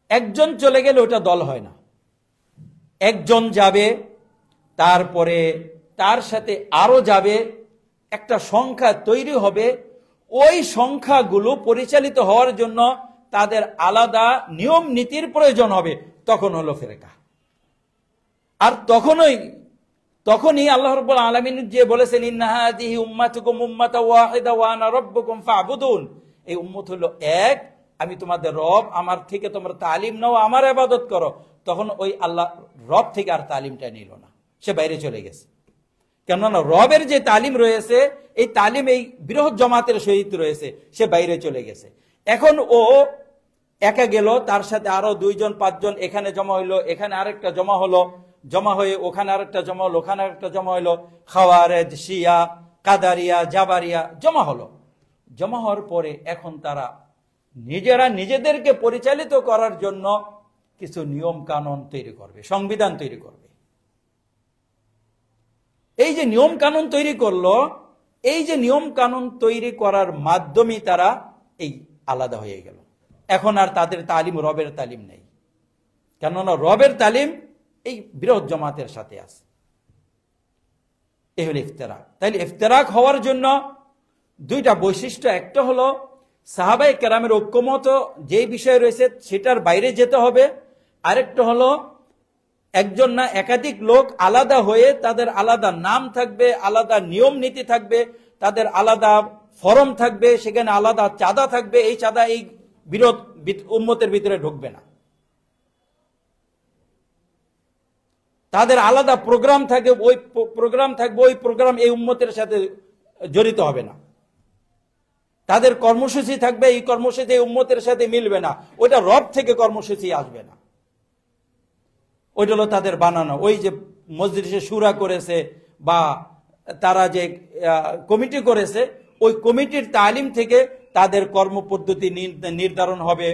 Speaker 2: একজন চলে গেলে ওটা দল হয় না, একজন যাবে, তারপরে তার সাথে আরো যাবে, একটা সংখ্যা তৈরি হবে। ওই সংখ্যাগুলো পরিচালিত হওয়ার জন্য তাদের আলাদা নিয়ম নীতির প্রয়োজন হবে, তখন হলো ফিরকা। আর তখনই আল্লাহ রাব্বুল আলামিন যে বলেছেন, ইন্না হাযিহি উম্মাতুকুম উম্মাতাও ওয়াহিদা ওয়া আনা রাব্বুকুম ফা'বুদুন, এই উম্মত হলো এক, আমি তোমাদের রব, আমার থেকে তোমরা তালিম নাও, আমার ইবাদত করো। তখন ওই আল্লাহ রব থেকে আর তালিমটা নিল না, সে বাইরে চলে গেছে। কেননা রবের যে তালিম রয়েছে, এই তালিম এই বৃহৎ জামাতের সহিত রয়েছে, সে বাইরে চলে গেছে। এখন ও একা গেল, তার সাথে আরো 2 জন 5 জন এখানে জমা হইলো, এখানে আরেকটা জমা হলো, জমা হয়ে ওখানে আরেকটা জমা হলো, ওখানে আরেকটা জমা হইলো, খাওয়ারেজ, শিয়া, কাদারিয়া, জাবারিয়া জমা হলো। জমা হওয়ার পরে এখন তারা নিজেরা নিজেদেরকে পরিচালিত করার জন্য কিছু নিয়ম কানুন তৈরি করবে, সংবিধান তৈরি করবে। এই যে নিয়ম কানুন তৈরি করলো, এই যে নিয়ম কানুন তৈরি করার মাধ্যমে তারা এই আলাদা হয়ে গেল। এখন আর তাদের তালিম রবের তালিম নেই, কেননা রবের তালিম এই বৃহৎ জামাতের সাথে আছে। এই হলো ইফতেরাক। তাইলে ইফতেরাক হওয়ার জন্য 2টা বৈশিষ্ট্য, একটা হলো সাহাবায়ে কেরামের ঐক্যমত যে বিষয় রয়েছে সেটার বাইরে যেতে হবে, আরেকটা হলো একজন না একাধিক লোক আলাদা হয়ে তাদের আলাদা নাম থাকবে, আলাদা নিয়ম নীতি থাকবে, তাদের আলাদা ফরম থাকবে, সেখানে আলাদা চাঁদা থাকবে। এই চাঁদা এই বিরোধ উম্মতের ভিতরে ঢুকবে না। তাদের আলাদা প্রোগ্রাম থাকবে, ওই প্রোগ্রাম এই উম্মতের সাথে জড়িত হবে না। তাদের কর্মসূচি থাকবে, এই কর্মসূচি এই উম্মতের সাথে মিলবে না, ওইটা রব থেকে কর্মসূচি আসবে না, ওইটা হলো তাদের বানানো। ওই যে মজলিসে শুরা করেছে বা তারা যে কমিটি করেছে, ওই কমিটির তালিম থেকে তাদের কর্মপদ্ধতি নির্ধারণ হবে,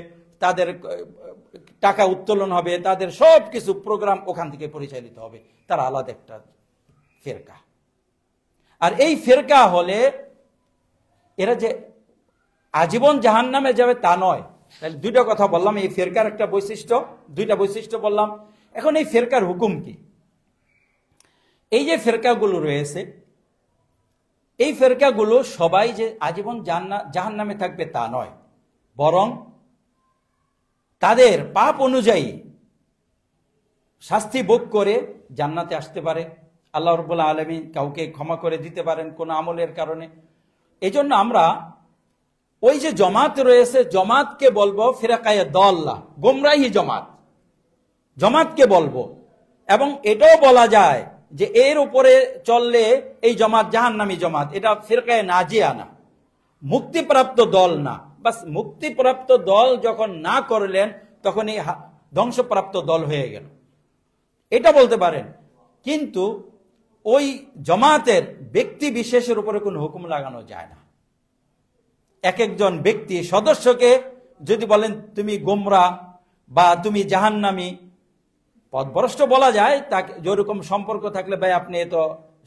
Speaker 2: তাদের টাকা উত্তোলন হবে, তাদের সব কিছু প্রোগ্রাম ওখান থেকে পরিচালিত হবে। তার আলাদা একটা ফিরকা। আর এই ফিরকা হলে এরা যে আজীবন জাহান্নামে যাবে তা নয়। তাহলে 2টা কথা বললাম, এই ফিরকার একটা বৈশিষ্ট্য, 2টা বৈশিষ্ট্য বললাম। এখন এই ফিরকার হুকুম কি? এই যে ফিরকাগুলো রয়েছে, এই ফিরকাগুলো সবাই যে আজীবন জাহান্নামে থাকবে তা নয়, বরং তাদের পাপ অনুযায়ী শাস্তি ভোগ করে জান্নাতে আসতে পারে। আল্লাহ রাব্বুল আলামিন কাউকে ক্ষমা করে দিতে পারেন কোন আমলের কারণে। এজন্য আমরা ওই যে জমাত রয়েছে, জমাতকে বলবো ফিরাকায়ে দাল্লাহ, গোমরাহি জমাতকে বলবো। এবং এটাও বলা যায় যে এর উপরে চললে এই জমাত জাহান্নামী জমাত, এটা ফিরকায়ে নাজিয়া না, মুক্তিপ্রাপ্ত দল না। বাস মুক্তিপ্রাপ্ত দল যখন না করলেন তখন এই ধ্বংসপ্রাপ্ত দল হয়ে গেল, এটা বলতে পারেন। কিন্তু ওই জামাতের ব্যক্তি বিশেষের উপরে কোনো হুকুম লাগানো যায় না। এক একজন ব্যক্তি সদস্যকে যদি বলেন তুমি গোমরা বা তুমি জাহান্নামী, পথভ্রষ্ট বলা যায়, তাকে যেরকম সম্পর্ক থাকলে ভাই আপনি তো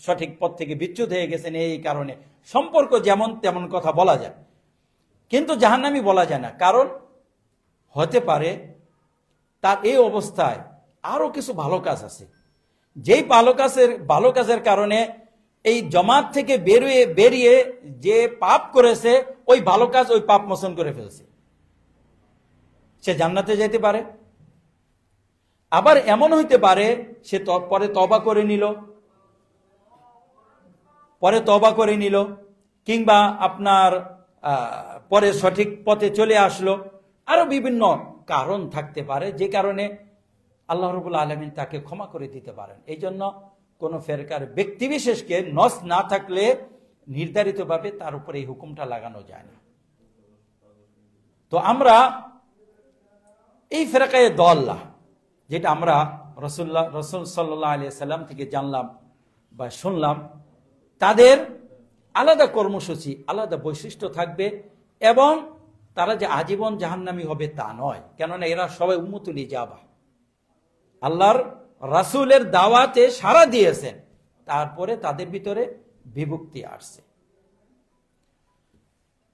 Speaker 2: সঠিক পথ থেকে বিচ্যুত হয়ে গেছেন এই কারণে, সম্পর্ক যেমন তেমন কথা বলা যায়, কিন্তু জাহান্নামী বলা যায় না। কারণ হতে পারে তার এই অবস্থায় আরো কিছু ভালো কাজ আছে, যেই ভালো কাজের কারণে এই জমাত থেকে বেরিয়ে যে পাপ করেছে, ওই ভালো কাজ ওই পাপ মোচন করে ফেলছে, সে জান্নাতে যেতে পারে। আবার এমন হইতে পারে সে পরে তওবা করে নিল, কিংবা আপনার পরে সঠিক পথে চলে আসলো। আরো বিভিন্ন কারণ থাকতে পারে যে কারণে আল্লাহ রাব্বুল আলামিন তাকে ক্ষমা করে দিতে পারেন। এই জন্য কোন ফেরকার ব্যক্তিবিশেষকে নস না থাকলে নির্ধারিতভাবে তার উপরে এই হুকুমটা লাগানো যায় না। তো আমরা এই ফেরকায়ে দাল্লাহ, যেটা আমরা রাসূল সাল্লাল্লাহু আলাইহি সাল্লাম থেকে জানলাম বা শুনলাম, তাদের আলাদা কর্মসূচি, আলাদা বৈশিষ্ট্য থাকবে, এবং তারা যে আজীবন জাহান্নামী হবে তা নয়। কেননা এরা সবাই উম্মতুল ইজাবা, আল্লাহর রাসূলের দাওয়াতে সাড়া দিয়েছেন, তারপরে তাদের ভিতরে বিভক্তি আসছে।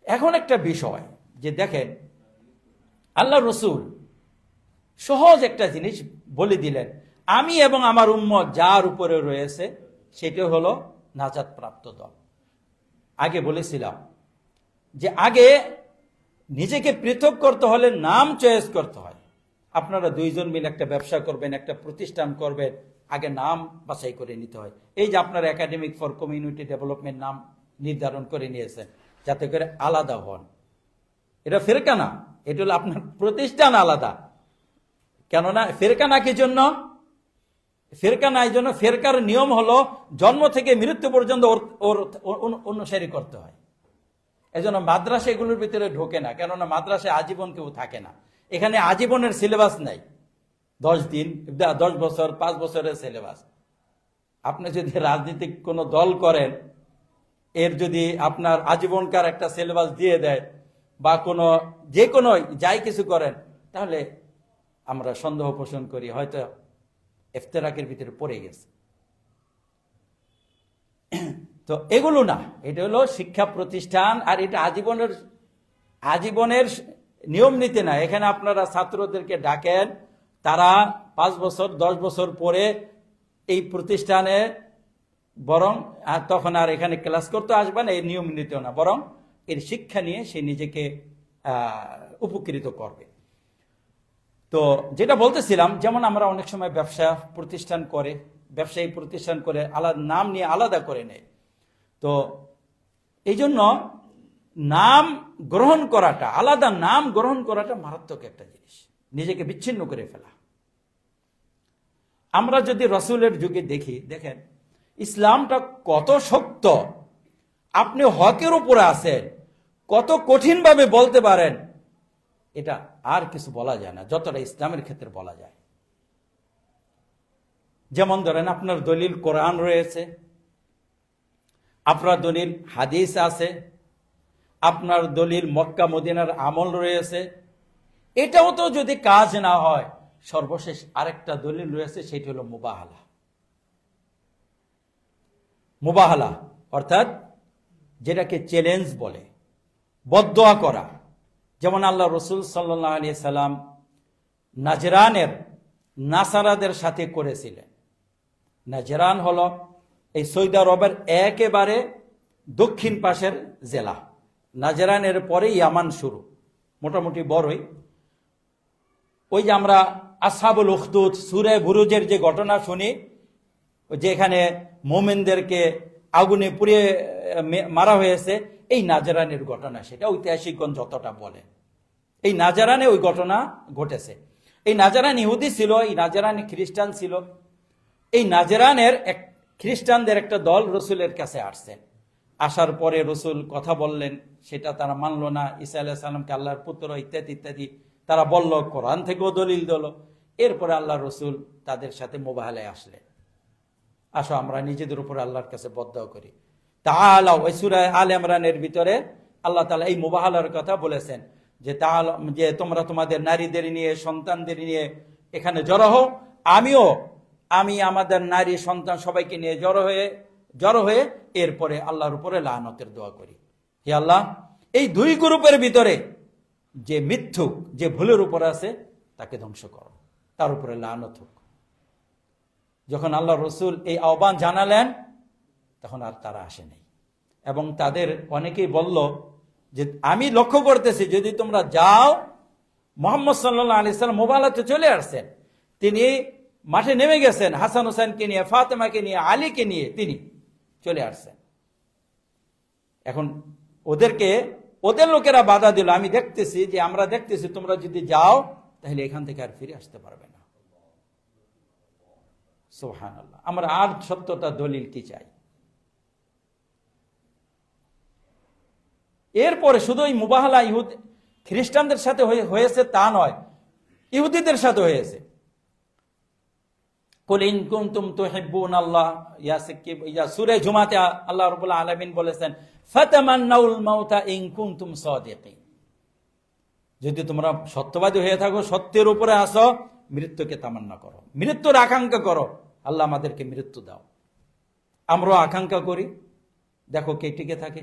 Speaker 2: এখন একটা বিষয় যে দেখেন, আল্লাহ রসুল সহজ একটা জিনিস বলে দিলেন, আমি এবং আমার উম্মত যার উপরে রয়েছে সেটা হলো নাজাত প্রাপ্ত দল। আগে বলেছিলাম যে আগে নিজেকে পৃথক করতে হলে নাম চয়েস করতে হয়। আপনারা দুইজন মিলে একটা ব্যবসা করবেন, একটা প্রতিষ্ঠান করবেন, আগে নাম বাছাই করে নিতে হয়। এই যে আপনার একাডেমিক ফর কমিউনিটি ডেভেলপমেন্ট নাম নির্ধারণ করে নিয়েছেন যাতে করে আলাদা হন। এটা ফেরকা না, এটা হলো আপনার প্রতিষ্ঠান আলাদা। কেননা ফেরকা না কি জন্য? ফেরকা না এই জন্য, ফেরকার নিয়ম হলো জন্ম থেকে মৃত্যু পর্যন্ত ওর অনুসারী করতে হয়। এই জন্য মাদ্রাসা এগুলোর ভিতরে ঢোকে না, কেননা মাদ্রাসায় আজীবন কেউ থাকে না। এখানে আজীবনের সিলেবাস নাই, 10 দিন 10 বছর 5 বছরের সিলেবাস। আপনি যদি রাজনৈতিক কোনো দল করেন, এর যদি আপনার আজীবনকার একটা সিলেবাস দিয়ে দেয় বা কোনো যে কোনো যাই কিছু করেন, তাহলে আমরা সন্দেহ পোষণ করি হয়তো ইফতেরাকের ভিতরে পড়ে গেছে। তো এগুলো না, এটা হলো শিক্ষা প্রতিষ্ঠান, আর এটা আজীবনের নিয়ম নীতি না। এখানে আপনারা ছাত্রদেরকে ডাকেন, তারা 5 বছর 10 বছর পরে এই প্রতিষ্ঠানে বরং তখন আর এখানে ক্লাস করতে আসবে না, এই নিয়ম নীতিও না, বরং এর শিক্ষা নিয়ে সে নিজেকে উপকৃত করবে। তো যেটা বলতেছিলাম, যেমন আমরা অনেক সময় ব্যবসায়ী প্রতিষ্ঠান করে আলাদা নাম নিয়ে আলাদা করে নেয়। তো এই জন্য নাম গ্রহণ করাটা, আলাদা নাম গ্রহণ করাটা মারাত্মক একটা জিনিস, নিজেকে বিচ্ছিন্ন করে ফেলা। আমরা যদি রাসূলের যুগে দেখেন ইসলামটা কত শক্ত, আপনি হকের উপরে আছেন, কত কঠিনভাবে বলতে পারেন, এটা আর কিছু বলা যায় না যতটা ইসলামের ক্ষেত্রে বলা যায়। যেমন ধরেন আপনার দলিল কোরআন রয়েছে, আপনার দলিল হাদিস আছে, আপনার দলিল মক্কা মদিনার আমল রয়েছে। এটাও তো যদি কাজ না হয়, সর্বশেষ আরেকটা দলিল রয়েছে, সেটি হলো মুবাহালা, অর্থাৎ যেটাকে চ্যালেঞ্জ বলে, বদদোয়া করা। যেমন আল্লাহ রসুল সাল্লাল্লাহু আলাইহি সাল্লাম নাজরানের নাসারাদের সাথে করেছিলেন। নাজরান হলো এই সৌদি আরবের একেবারে দক্ষিণ পাশের জেলা। নাজরানের পরে ইয়ামান শুরু, মোটামুটি বড়ই। ওই যে আমরা আসহাবুল উখদুদ সূরা বুরুজের যে ঘটনা শুনি, যেখানে মুমিনদেরকে আগুনে পুড়িয়ে মারা হয়েছে, এই নাজরানের ঘটনা, সেটা ঐতিহাসিকগণ যতটা বলে, এই নাজরানে ওই ঘটনা ঘটেছে। এই নাজরান ইহুদি ছিল, এই নাজরানি খ্রিস্টান ছিল। এই নাজরানের খ্রিস্টানদের একটা দল রসুলের কাছে আসছেন। আসার পরে রসুল কথা বললেন, সেটা তারা মানলো না। ঈসা আলাইহিস সালামকে আল্লাহর পুত্র ইত্যাদি ইত্যাদি তারা বলল, কোরআন থেকেও দলিল দিল। এরপরে আল্লাহ রসুল তাদের সাথে মোবাহেলায় আসলেন, আসো আমরা নিজেদের উপর আল্লাহর কাছে বদদোয়া করি। তাআলাও, ওই সূরা আলে ইমরানের ভিতরে আল্লাহ তাআলা এই মুবাহালার কথা বলেছেন যে তোমরা তোমাদের নারীদের নিয়ে, সন্তানদের নিয়ে এখানে জড়ো হও, আমি আমাদের নারী সন্তান সবাইকে নিয়ে জড়ো হয়ে এরপরে আল্লাহর উপরে লানতের দোয়া করি। হে আল্লাহ, এই 2 গ্রুপের ভিতরে যে মিথ্যুক, যে ভুলের উপর আছে, তাকে ধ্বংস করো, তার উপরে লানত হোক। যখন আল্লাহ রসুল এই আহ্বান জানালেন, তখন আর তারা আসে নাই। এবং তাদের অনেকেই বলল যে আমি লক্ষ্য করতেছি, যদি তোমরা যাও, মুহাম্মদ সাল্লাল্লাহু আলাইহি সাল্লাম মুবাহালাতে চলে আসছেন, তিনি মাঠে নেমে গেছেন, হাসান হোসেনকে নিয়ে, ফাতেমাকে নিয়ে, আলীকে নিয়ে তিনি চলে আসছেন। এখন ওদের লোকেরা বাধা দিল, আমরা দেখতেছি তোমরা যদি যাও তাহলে এখান থেকে আর ফিরে আসতে পারবে না। সুবহানাল্লাহ, আমরা আর সত্যতা দলিল কি চাই? এরপরে শুধু এই মুবাহালা খ্রিস্টানদের সাথে হয়েছে তা নয়, ইহুদিদের সাথে হয়েছে। কুল ইন কুনতুম তুহিব্বুনাল্লাহ, সূরা জুমাতে আল্লাহ রাব্বুল আলামিন বলেছেন, ফাতামান্নাউল মাউতা ইন কুনতুম সাদিকিন, যদি তোমরা সত্যবাদী হয়ে থাকো, সত্যের উপরে আসো, মৃত্যুকে তামান্না করো, মৃত্যুর আকাঙ্ক্ষা করো, আল্লাহ আমাদেরকে মৃত্যু দাও। আমরাও আকাঙ্ক্ষা করি, দেখো কে টিকে থাকে।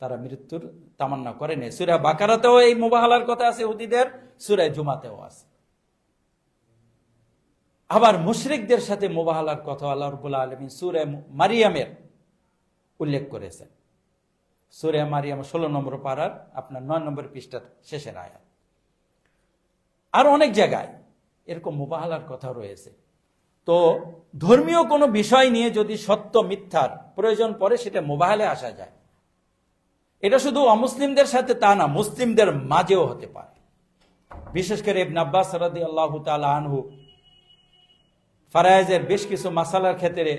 Speaker 2: তারা মৃত্যুর তামান্না করে নেই। সূরা বাকারাতেও এই মুবাহালার কথা আছে ইহুদিদের, সূরা জুমাতেও আছে। আবার মুশরিকদের সাথে মুবাহালার কথা আল্লাহ রাব্বুল আলামিন সূরা মারিয়ামের উল্লেখ করেছেন। সূরা মারিয়াম 16 নম্বর পারার আপনার 9 নম্বর পৃষ্ঠার শেষের আয়াত। আর অনেক জায়গায় এরকম মুবাহালার কথা রয়েছে। তো ধর্মীয় কোনো বিষয় নিয়ে যদি সত্য মিথ্যার প্রয়োজন পড়ে সেটা মুবাহালে আসা যায়। এটা শুধু অমুসলিমদের সাথে তা না, মুসলিমদের মাঝেও হতে পারে। বিশেষ করে ইবনে আব্বাস রাদিয়াল্লাহু তাআলা আনহু ফারায়েজের বেশ কিছু মাসালার ক্ষেত্রে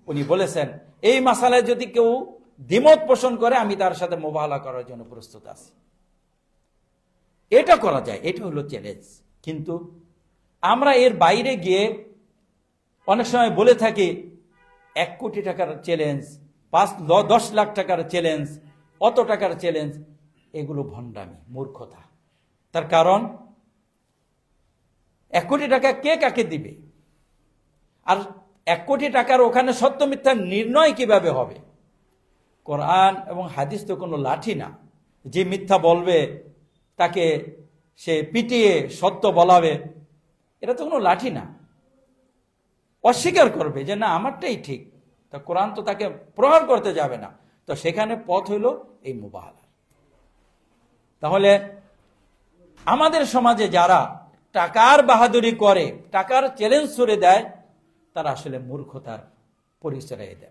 Speaker 2: উনি বলেছেন, এই মাসালায় যদি কেউ দ্বিমত পোষণ করে আমি তার সাথে মুবাহালা করার জন্য প্রস্তুত আছি। এটা করা যায়, এটা হলো চ্যালেঞ্জ। কিন্তু আমরা এর বাইরে গিয়ে অনেক সময় বলে থাকি 1 কোটি টাকার চ্যালেঞ্জ, 10 লাখ টাকার চ্যালেঞ্জ, অত টাকার চ্যালেঞ্জ, এগুলো ভণ্ডামি, মূর্খতা। তার কারণ 1 কোটি টাকা কে কাকে দিবে? আর 1 কোটি টাকার ওখানে সত্য মিথ্যা নির্ণয় কিভাবে হবে? কোরআন এবং হাদিস তো কোনো লাঠি না যে মিথ্যা বলবে তাকে সে পিটিয়ে সত্য বলাবে। এটা তো কোনো লাঠি না। অস্বীকার করবে যে না আমারটাই ঠিক, তা কোরআন তো তাকে প্রহার করতে যাবে না। তো সেখানে পথ হইল এই মুবাহালা। তাহলে আমাদের সমাজে যারা টাকার বাহাদুরি করে, টাকার চ্যালেঞ্জ ছুড়ে দেয়, তারা আসলে মূর্খতার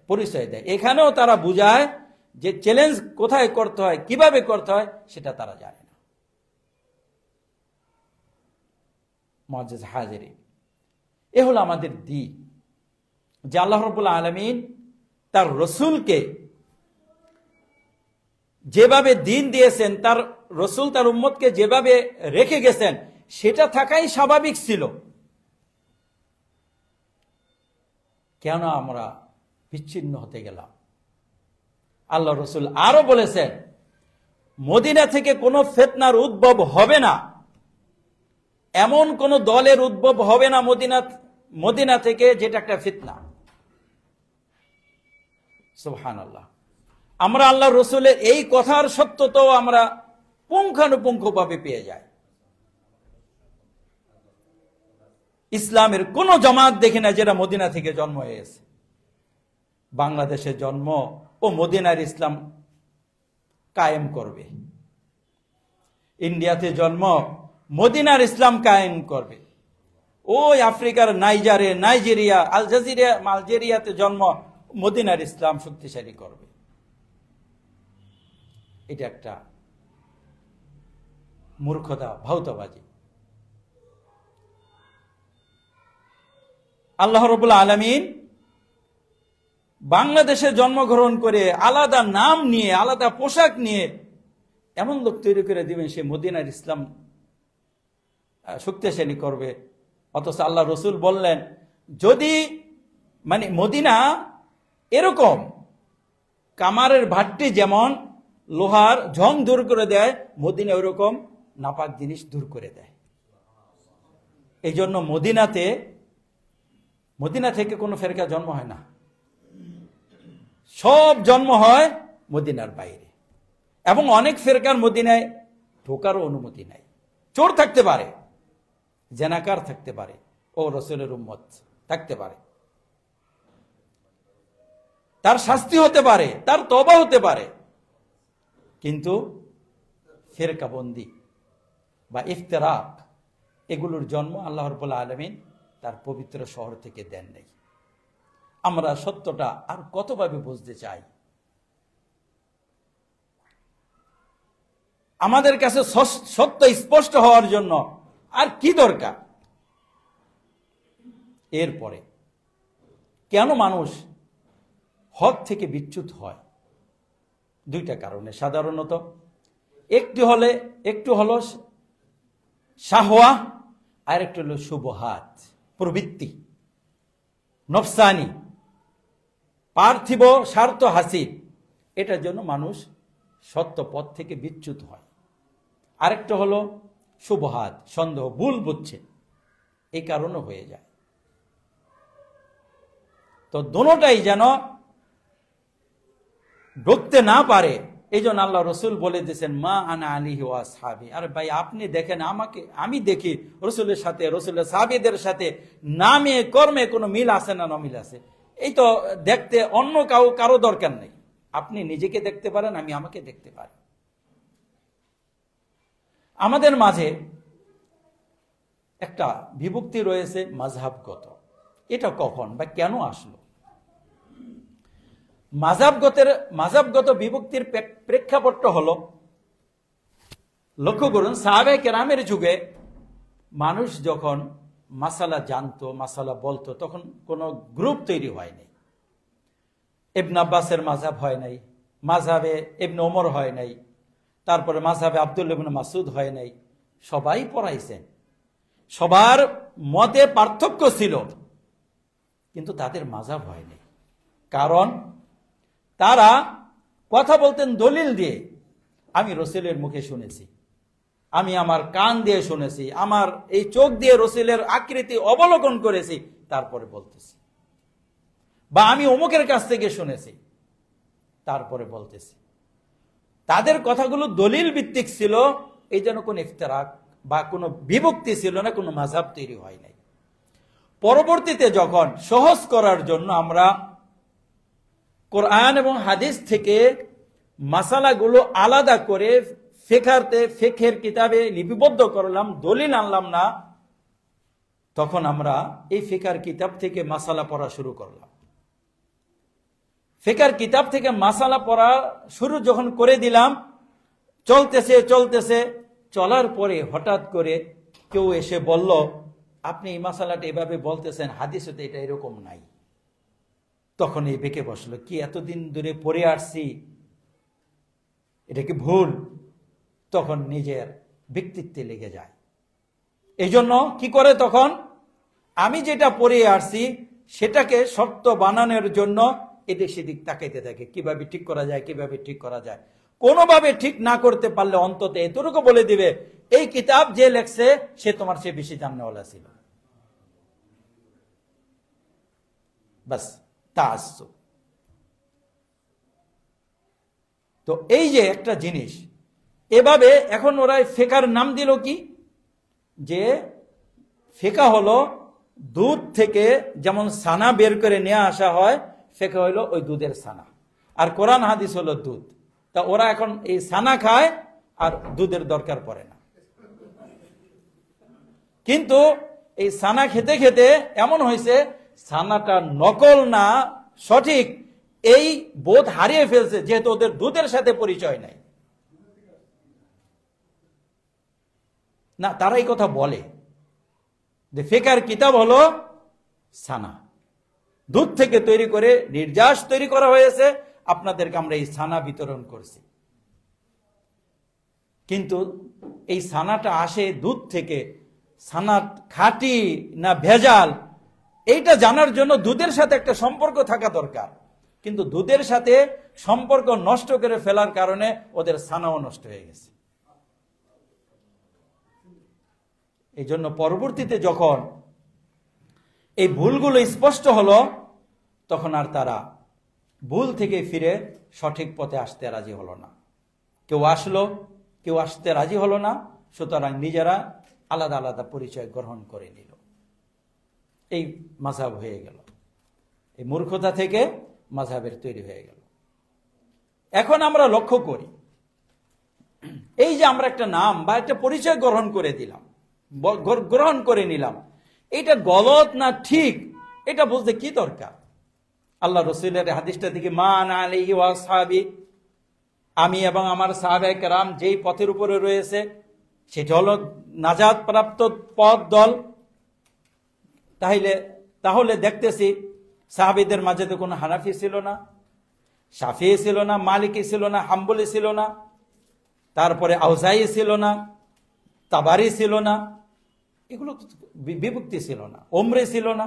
Speaker 2: পরিচয় দেয়। এখানেও তারা বুঝায় যে চ্যালেঞ্জ কোথায় করতে হয়, কিভাবে করতে হয়, সেটা তারা জানে না। মুআজ্জাজ হাজিরিন, এ হলো আমাদের দিন, যে আল্লাহ রাব্বুল আলামিন তার রসুলকে যেভাবে দিন দিয়েছেন, তার রসুল তার উম্মতকে যেভাবে রেখে গেছেন, সেটা থাকাই স্বাভাবিক ছিল। কেন আমরা বিচ্ছিন্ন হতে গেলাম? আল্লাহ রসুল আরো বলেছেন, মদিনা থেকে কোনো ফিতনার উদ্ভব হবে না, এমন কোন দলের উদ্ভব হবে না মদিনা থেকে যেটা একটা ফিতনা। সুবহানাল্লাহ। আমরা আল্লাহ রসুলের এই কথার সত্যতাও আমরা পুঙ্খানুপুঙ্খভাবে পেয়ে যাই। ইসলামের কোন জামাত দেখি না যেটা মদিনা থেকে জন্ম হয়েছে। বাংলাদেশে জন্ম ও মদিনার ইসলাম কায়েম করবে, ইন্ডিয়াতে জন্ম মদিনার ইসলাম কায়েম করবে, ওই আফ্রিকার নাইজেরিয়া আলজেরিয়াতে জন্ম মদিনার ইসলাম শক্তিশালী করবে। এটা একটা মূর্খতা, ভাউতাবাজি। আল্লাহ রাব্বুল আলামিন বাংলাদেশে জন্মগ্রহণ করে আলাদা নাম নিয়ে, আলাদা পোশাক নিয়ে এমন লোক তৈরি করে দিবেন সে মদিনার ইসলাম শক্তিশালী করবে। অথচ আল্লাহ রসুল বললেন, যদি মদিনা এরকম কামারের ভাট্টি যেমন লোহার ঝং দূর করে দেয়, মদিনা ওইরকম নাপাক জিনিস দূর করে দেয়। এই জন্য মদিনা থেকে কোনো ফেরকা জন্ম হয় না, সব জন্ম হয় মদিনার বাইরে। এবং অনেক ফেরকার মদিনায় ঢোকারও অনুমতি নাই। চোর থাকতে পারে, জেনাকার থাকতে পারে, ও রসুলের উম্মত থাকতে পারে, তার শাস্তি হতে পারে, তার তওবা হতে পারে, কিন্তু ফেরকাবন্দি বা ইফতিরাক এগুলোর জন্ম আল্লাহ রাব্বুল আলামিন তার পবিত্র শহর থেকে দেন নাই। আমরা সত্যটা আর কতভাবে বুঝতে চাই? আমাদের কাছে সত্য স্পষ্ট হওয়ার জন্য আর কি দরকার? এরপরে কেন মানুষ হক থেকে বিচ্যুত হয়? 2টা কারণে সাধারণত। একটু হলো শাহওয়া, আর একটু হলো শুবহাত, প্রবৃত্তি, নফসানি, পার্থিব স্বার্থ হাসিল। এটার জন্য মানুষ সত্য পথ থেকে বিচ্যুত হয়। আরেকটা হলো শুবহাত, সন্দেহ, ভুল বুঝছে, এই কারণে হয়ে যায়। তো দোনোটাই যেন ঢুকতে না পারে এই জন্য আল্লাহ রসুল বলে দিয়েছেন মা আনা আলিহি ওয়া আসহাবি। আরে ভাই আপনি দেখেন আমাকে, আমি দেখি রসুলের সাথে, রসুলের সাহাবীদের সাথে নামে কর্মে কোনো মিল আছে না অমিল আছে। এই তো দেখতে অন্য কারো দরকার নেই, আপনি নিজেকে দেখতে পারেন, আমি আমাকে দেখতে পারি। আমাদের মাঝে একটা বিভক্তি রয়েছে মাযহাবগত। এটা কখন বা কেন আসলো? মাযহাবগত বিভক্তির প্রেক্ষাপটটা হলো, লক্ষ্য করুন সাহাবায়ে কেরামের যুগে মানুষ যখন মাসালা জানতো, মাসালা বলতো, তখন কোনো গ্রুপ তৈরি হয়নি। ইবনে আব্বাসের মাযহাব হয় নাই, মাযহাবে ইবনে ওমর হয় নাই, তারপরে মাযহাবে আব্দুল্লাহ ইবনে মাসউদ হয় নাই। সবাই পড়াইছেন, সবার মতে পার্থক্য ছিল, কিন্তু তাদের মাযহাব হয়নি। কারণ তারা কথা বলতেন দলিল দিয়ে। আমি রসুলের মুখে শুনেছি, আমি আমার কান দিয়ে শুনেছি, আমার এই চোখ দিয়ে রসুলের আকৃতি অবলোকন করেছি, তারপরে বলতেছি। বা আমি অমুকের কাছ থেকে শুনেছি, তারপরে বলতেছি। তাদের কথাগুলো দলিল ভিত্তিক ছিল, এই জন্য কোন ইফতিরাক বা কোনো বিভক্তি ছিল না, কোনো মাযহাব তৈরি হয় নাই। পরবর্তীতে যখন সহজ করার জন্য আমরা কোরআন এবং হাদিস থেকে মাসালাগুলো আলাদা করে ফিকহের কিতাবে লিপিবদ্ধ করলাম, দলিল আনলাম না, তখন আমরা এই ফিকহের কিতাব থেকে মাসালা পড়া শুরু করলাম। ফিকহের কিতাব থেকে মাসালা পড়া শুরু যখন করে দিলাম, চলতেছে চলার পরে হঠাৎ করে কেউ এসে বলল, আপনি এই মাসালাটা এভাবে বলতেছেন, হাদিসে তো এটা এরকম নাই। তখন এই বেঁকে বসলো, কি এতদিন ধরে পড়ে আসছি, এটা কি ভুল? তখন নিজের ব্যক্তিত্বে লেগে যায়। এই জন্য কি করে, তখন আমি যেটা পড়ে আসছি সেটাকে সত্য বানানোর জন্য এদিক সেদিক তাকাইতে থাকে, কিভাবে ঠিক করা যায়, কিভাবে ঠিক করা যায়। কোনোভাবে ঠিক না করতে পারলে অন্তত এতটুকু বলে দিবে, এই কিতাব যে লেখছে সে তোমার চেয়ে বেশি জাননেওয়ালা ছিল। বাস তাআসসুব। তো এই যে একটা জিনিস, এভাবে এখন ওরা ফিকহের নাম দিল কি, যে ফিকহ হলো দুধ থেকে যেমন ছানা বের করে নিয়ে আসা হয়, ফিকহ হলো ওই দুধের ছানা, আর কোরআন হাদিস হলো দুধ। তা ওরা এখন এই ছানা খায় আর দুধের দরকার পড়ে না। কিন্তু এই ছানা খেতে খেতে এমন হয়েছে, ছানাটা নকল না সঠিক এই বোধ হারিয়ে ফেলছে, যেহেতু ওদের দুধের সাথে পরিচয় নাই। না, তারা এই কথা বলে যে ফিকহের কিতাব হলো ছানা, দুধ থেকে তৈরি করে নির্যাস তৈরি করা হয়েছে, আপনাদেরকে আমরা এই ছানা বিতরণ করছি। কিন্তু এই ছানাটা আসে দুধ থেকে, ছানা খাঁটি না ভেজাল, এইটা জানার জন্য দুধের সাথে একটা সম্পর্ক থাকা দরকার। কিন্তু দুধের সাথে সম্পর্ক নষ্ট করে ফেলার কারণে ওদের ছানাও নষ্ট হয়ে গেছে। এই জন্য পরবর্তীতে যখন এই ভুলগুলো স্পষ্ট হলো, তখন আর তারা ভুল থেকে ফিরে সঠিক পথে আসতে রাজি হলো না। কেউ আসলো, কেউ আসতে রাজি হলো না, সুতরাং নিজেরা আলাদা আলাদা পরিচয় গ্রহণ করে নিল। এই মাযহাব হয়ে গেল, এই মূর্খতা থেকে মাযহাবের তৈরি হয়ে গেল। এখন আমরা লক্ষ্য করি, এই যে আমরা একটা নাম বা একটা পরিচয় গ্রহণ করে নিলাম, এটা গলত না ঠিক, এটা বুঝতে কি দরকার? আল্লাহ রসুলের হাদিসটা থেকে মা আনা আলাইহি ওয়া আসহাবি, আমি এবং আমার সাহাবায়ে কেরাম যেই পথের উপরে রয়েছে সেটা হলো নাজাত প্রাপ্ত পথ দল। তাহলে দেখতেছি সাহাবীদের মাঝে তো কোনো হানাফি ছিল না, শাফিঈ ছিল না, মালিকি ছিল না, হাম্বলি ছিল না, তারপরে আউজাই ছিল না, তাবারি ছিল না, এগুলো বিভক্তি ছিল না, ওমরে ছিল না,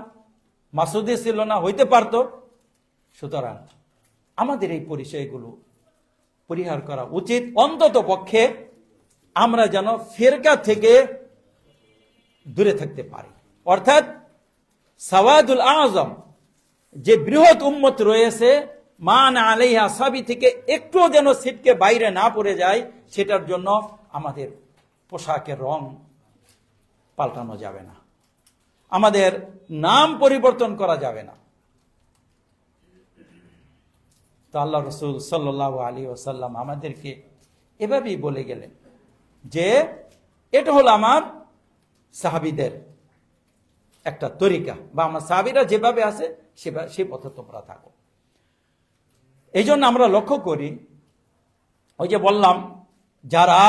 Speaker 2: মাসুদি ছিল না, হইতে পারত। সুতরাং আমাদের এই পরিচয়গুলো পরিহার করা উচিত। অন্তত পক্ষে আমরা যেন ফিরকা থেকে দূরে থাকতে পারি। অর্থাৎ সাওয়াদুল আযম, যে বৃহৎ উম্মত রয়েছে, মান আলাইহা সাবি থেকে একটুও যেন ছিটকে বাইরে না পড়ে যায়, সেটার জন্য আমাদের পোশাকের রং পাল্টানো যাবে না, আমাদের নাম পরিবর্তন করা যাবে না। তো আল্লাহ রসুল সাল্লাল্লাহু আলাইহি ওয়াসাল্লাম আমাদেরকে এভাবেই বলে গেলেন যে এটা হলো আমার সাহাবীদের একটা তরিকা, বা আমার সাহাবীরা যেভাবে আছে সে পথে তোমরা থাকো। এই জন্য আমরা লক্ষ্য করি, ওই যে বললাম, যারা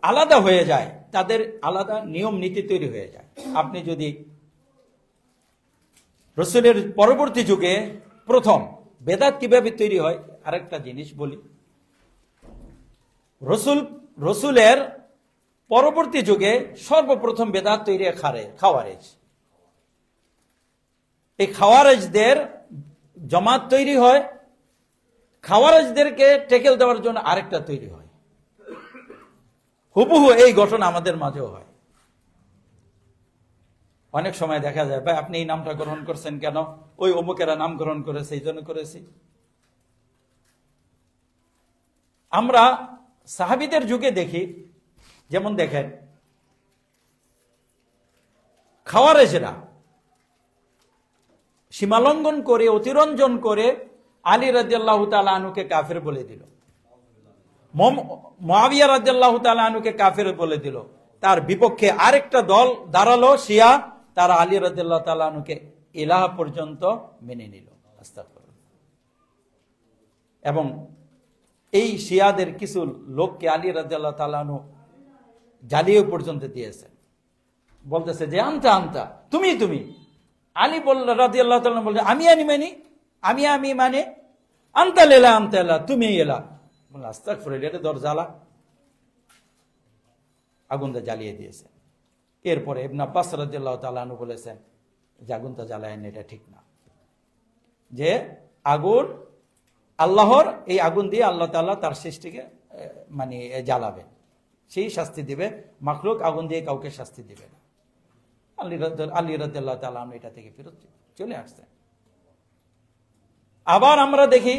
Speaker 2: আলাদা হয়ে যায় তাদের আলাদা নিয়ম নীতি তৈরি হয়ে যায়। আপনি যদি রসুলের পরবর্তী যুগে প্রথম বেদাত কিভাবে তৈরি হয়, আরেকটা জিনিস বলি। রসুলের পরবর্তী যুগে সর্বপ্রথম বেদাত তৈরি হয় খাওয়ারেজ। এই খাওয়ারেজদের জমাত তৈরি হয়, খাওয়ারেজদেরকে টেকেল দেওয়ার জন্য আরেকটা তৈরি হয়। হুবহু এই ঘটনা আমাদের মাঝেও হয়। অনেক সময় দেখা যায়, ভাই আপনি এই নামটা গ্রহণ করছেন কেন? ওই অমুকেরা নাম গ্রহণ করেছে, এই জন্য করেছি। আমরা সাহাবীদের যুগে দেখি, যেমন দেখেন খাওয়ারেজরা সীমালঙ্ঘন করে, অতিরঞ্জন করে আলী রাদিয়াল্লাহু তাআলা আনহুকে কাফের বলে দিল, মুআবিয়া রাদিয়াল্লাহু তাআলা আনহুকে কাফের বলে দিল। তার বিপক্ষে আরেকটা দল দাঁড়ালো, শিয়া, তারা আলী রাদিয়াল্লাহু তাআলা আনহুকে ইলাহ পর্যন্ত মেনে নিল। আস্তাগফিরুল্লাহ। এবং এই শিয়াদের কিছু লোককে আলী রাদিয়াল্লাহু তাআলা আনহু জ্বালিয়ে পর্যন্ত দিয়েছেন, বলতেছে যে আনতা তুমি আলী রাদিয়াল্লাহু তাআলা বলছে আমি মানে আনতা লেলা তুমি এলা। বলে আস্তাগফিরুল্লাহ, এটা দর জ্বালা, আগুনটা জ্বালিয়ে দিয়েছে। এরপরে ইবনে আব্বাস রাদিয়াল্লাহু তাআলা আনহু বলেছেন যে আগুনটা জ্বালায়েন, এটা ঠিক না, যে আগুন আল্লাহর, এই আগুন দিয়ে আল্লাহ তাআলা তার সৃষ্টিকে মানে জ্বালাবেন, সেই শাস্তি দিবে, মাখলুক আগুন দিয়ে কাউকে শাস্তি দিবে না। আলী রাদিয়াল্লাহু তাআলা আনহু এটা থেকে ফেরত চলে আসছেন। আবার আমরা দেখি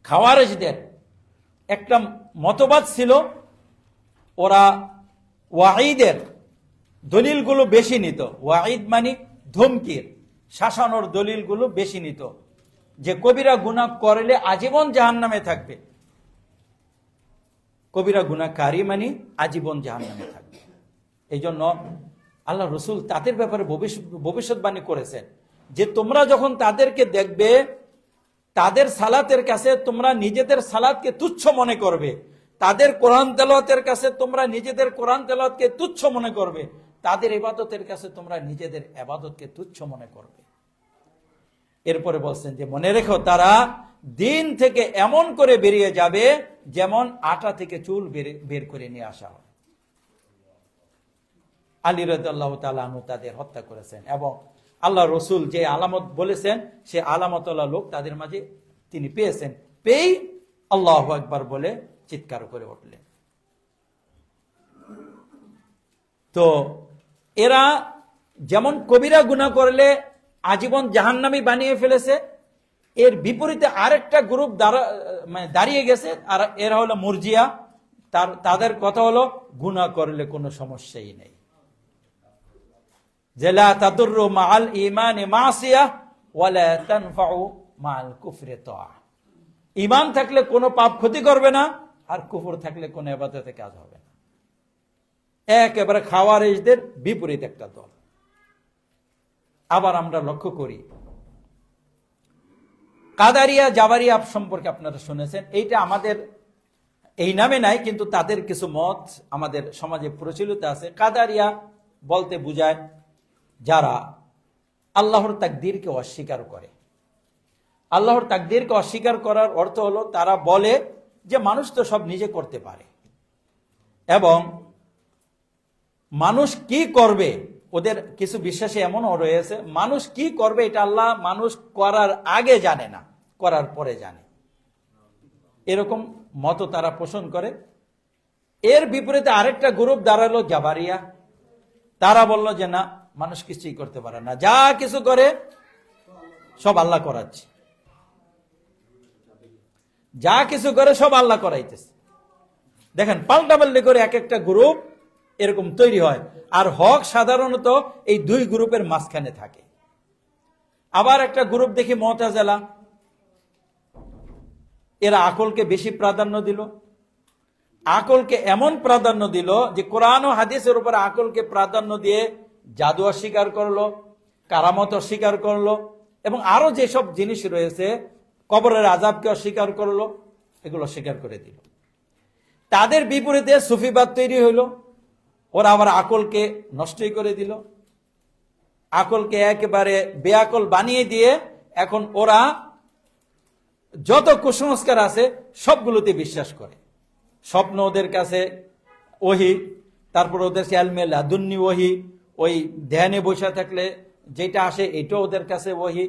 Speaker 2: খাওয়ারেজদের একটা মতবাদ ছিল, ওরা ওয়াঈদের দলিলগুলো বেশি নিত। ওয়াঈদ মানে ধমকির, শাসানোর দলিলগুলো বেশি নিত, যে কবিরা গুনাহ করলে আজীবন জাহান্নামে থাকবে। কবিরা গুনাহকারী মানে আজীবন জাহান্নামে থাকবে। এই জন্য আল্লাহ রসুল তাদের ব্যাপারে ভবিষ্যৎবাণী করেছেন যে তোমরা যখন তাদেরকে দেখবে, তাদের সালাতের কাছে তোমরা নিজেদের সালাতকে তুচ্ছ মনে করবে, তাদের কোরআন তেলাওয়াতের কাছে তোমরা নিজেদের কোরআন তেলাওয়াতকে তুচ্ছ মনে করবে, তাদের ইবাদতের কাছে তোমরা নিজেদের ইবাদতকে তুচ্ছ মনে করবে। এরপরে বলছেন যে মনে রেখো, তারা দিন থেকে এমন করে বেরিয়ে যাবে যেমন আটা থেকে চুল বের করে নিয়ে আসা হয়। আলী রাদিয়াল্লাহু তাআলা আনহু তাদের হত্যা করেছেন, এবং আল্লাহ রসুল যে আলামত বলেছেন সে আলামতওয়ালা লোক তাদের মাঝে তিনি পেয়েছেন, পেয়েই আল্লাহু আকবার বলে চিৎকার করে উঠলেন। তো এরা যেমন কবিরা গুনাহ করলে আজীবন জাহান্নামী বানিয়ে ফেলেছে, এর বিপরীতে আরেকটা গ্রুপ দাঁড়িয়ে গেছে, আর এরা হলো মুরজিয়া। তাদের কথা হলো গুনাহ করলে কোনো সমস্যাই নেই, লা তাদুররু মাআল ঈমানি মাসিয়া ওয়ালা তানফাউ মাআল কুফরি তাআ। ঈমান থাকলে কোনো পাপ ক্ষতি করবে না, আর কুফর থাকলে কোনো ইবাদতে কাজ হবে না। একেবারে খাওয়ারেজদের বিপরীত একটা দল। আবার আমরা লক্ষ্য করি কাদারিয়া জাবারিয়া সম্পর্কে আপনারা শুনেছেন, এইটা আমাদের এই নামে নাই, কিন্তু তাদের কিছু মত আমাদের সমাজে প্রচলিত আছে। কাদারিয়া বলতে বুঝায় যারা আল্লাহর তাকদীরকে অস্বীকার করে। আল্লাহর তাকদীরকে অস্বীকার করার অর্থ হলো তারা বলে যে মানুষ তো সব নিজে করতে পারে, এবং মানুষ কি করবে, ওদের কিছু বিশ্বাসে এমনও রয়েছে মানুষ কি করবে এটা আল্লাহ মানুষ করার আগে জানে না, করার পরে জানে। এরকম মত তারা পোষণ করে। এর বিপরীতে আরেকটা গ্রুপ দাঁড়ালো জাবারিয়া। তারা বলল যে না, মানুষ কিছুই করতে পারে না, যা কিছু করে সব আল্লাহ করাচ্ছে। যা কিছু করে সব আল্লাহ করাইতেছে। দেখেন পাল্টাপাল্টি করে এক একটা গ্রুপ এরকম তৈরি হয়, আর হক সাধারণত এই দুই গ্রুপের মাঝখানে থাকে। আবার একটা গ্রুপ দেখি মুতাজিলা, এরা আকলকে বেশি প্রাধান্য দিল, আকলকে এমন প্রাধান্য দিল যে কোরআন ও হাদিসের উপর আকলকে প্রাধান্য দিয়ে জাদু অস্বীকার করলো, কারামত অস্বীকার করলো, এবং আরো যেসব জিনিস রয়েছে, কবরের আযাবকে অস্বীকার করলো, এগুলো অস্বীকার করে দিল। তাদের বিপরীতে সুফিবাদ তৈরি হইল, ওরা আবার আকলকে নষ্টই করে দিল, আকলকে একেবারে বেআকল বানিয়ে দিয়ে এখন ওরা যত কুসংস্কার আছে সবগুলোতে বিশ্বাস করে। স্বপ্ন ওদের কাছে ওহি, তারপর ওদের কাছে ইলমে লাদুন্নি ওহি, ওই ধ্যানে বসে থাকলে যেটা আসে এটা ওদের কাছে ওহি,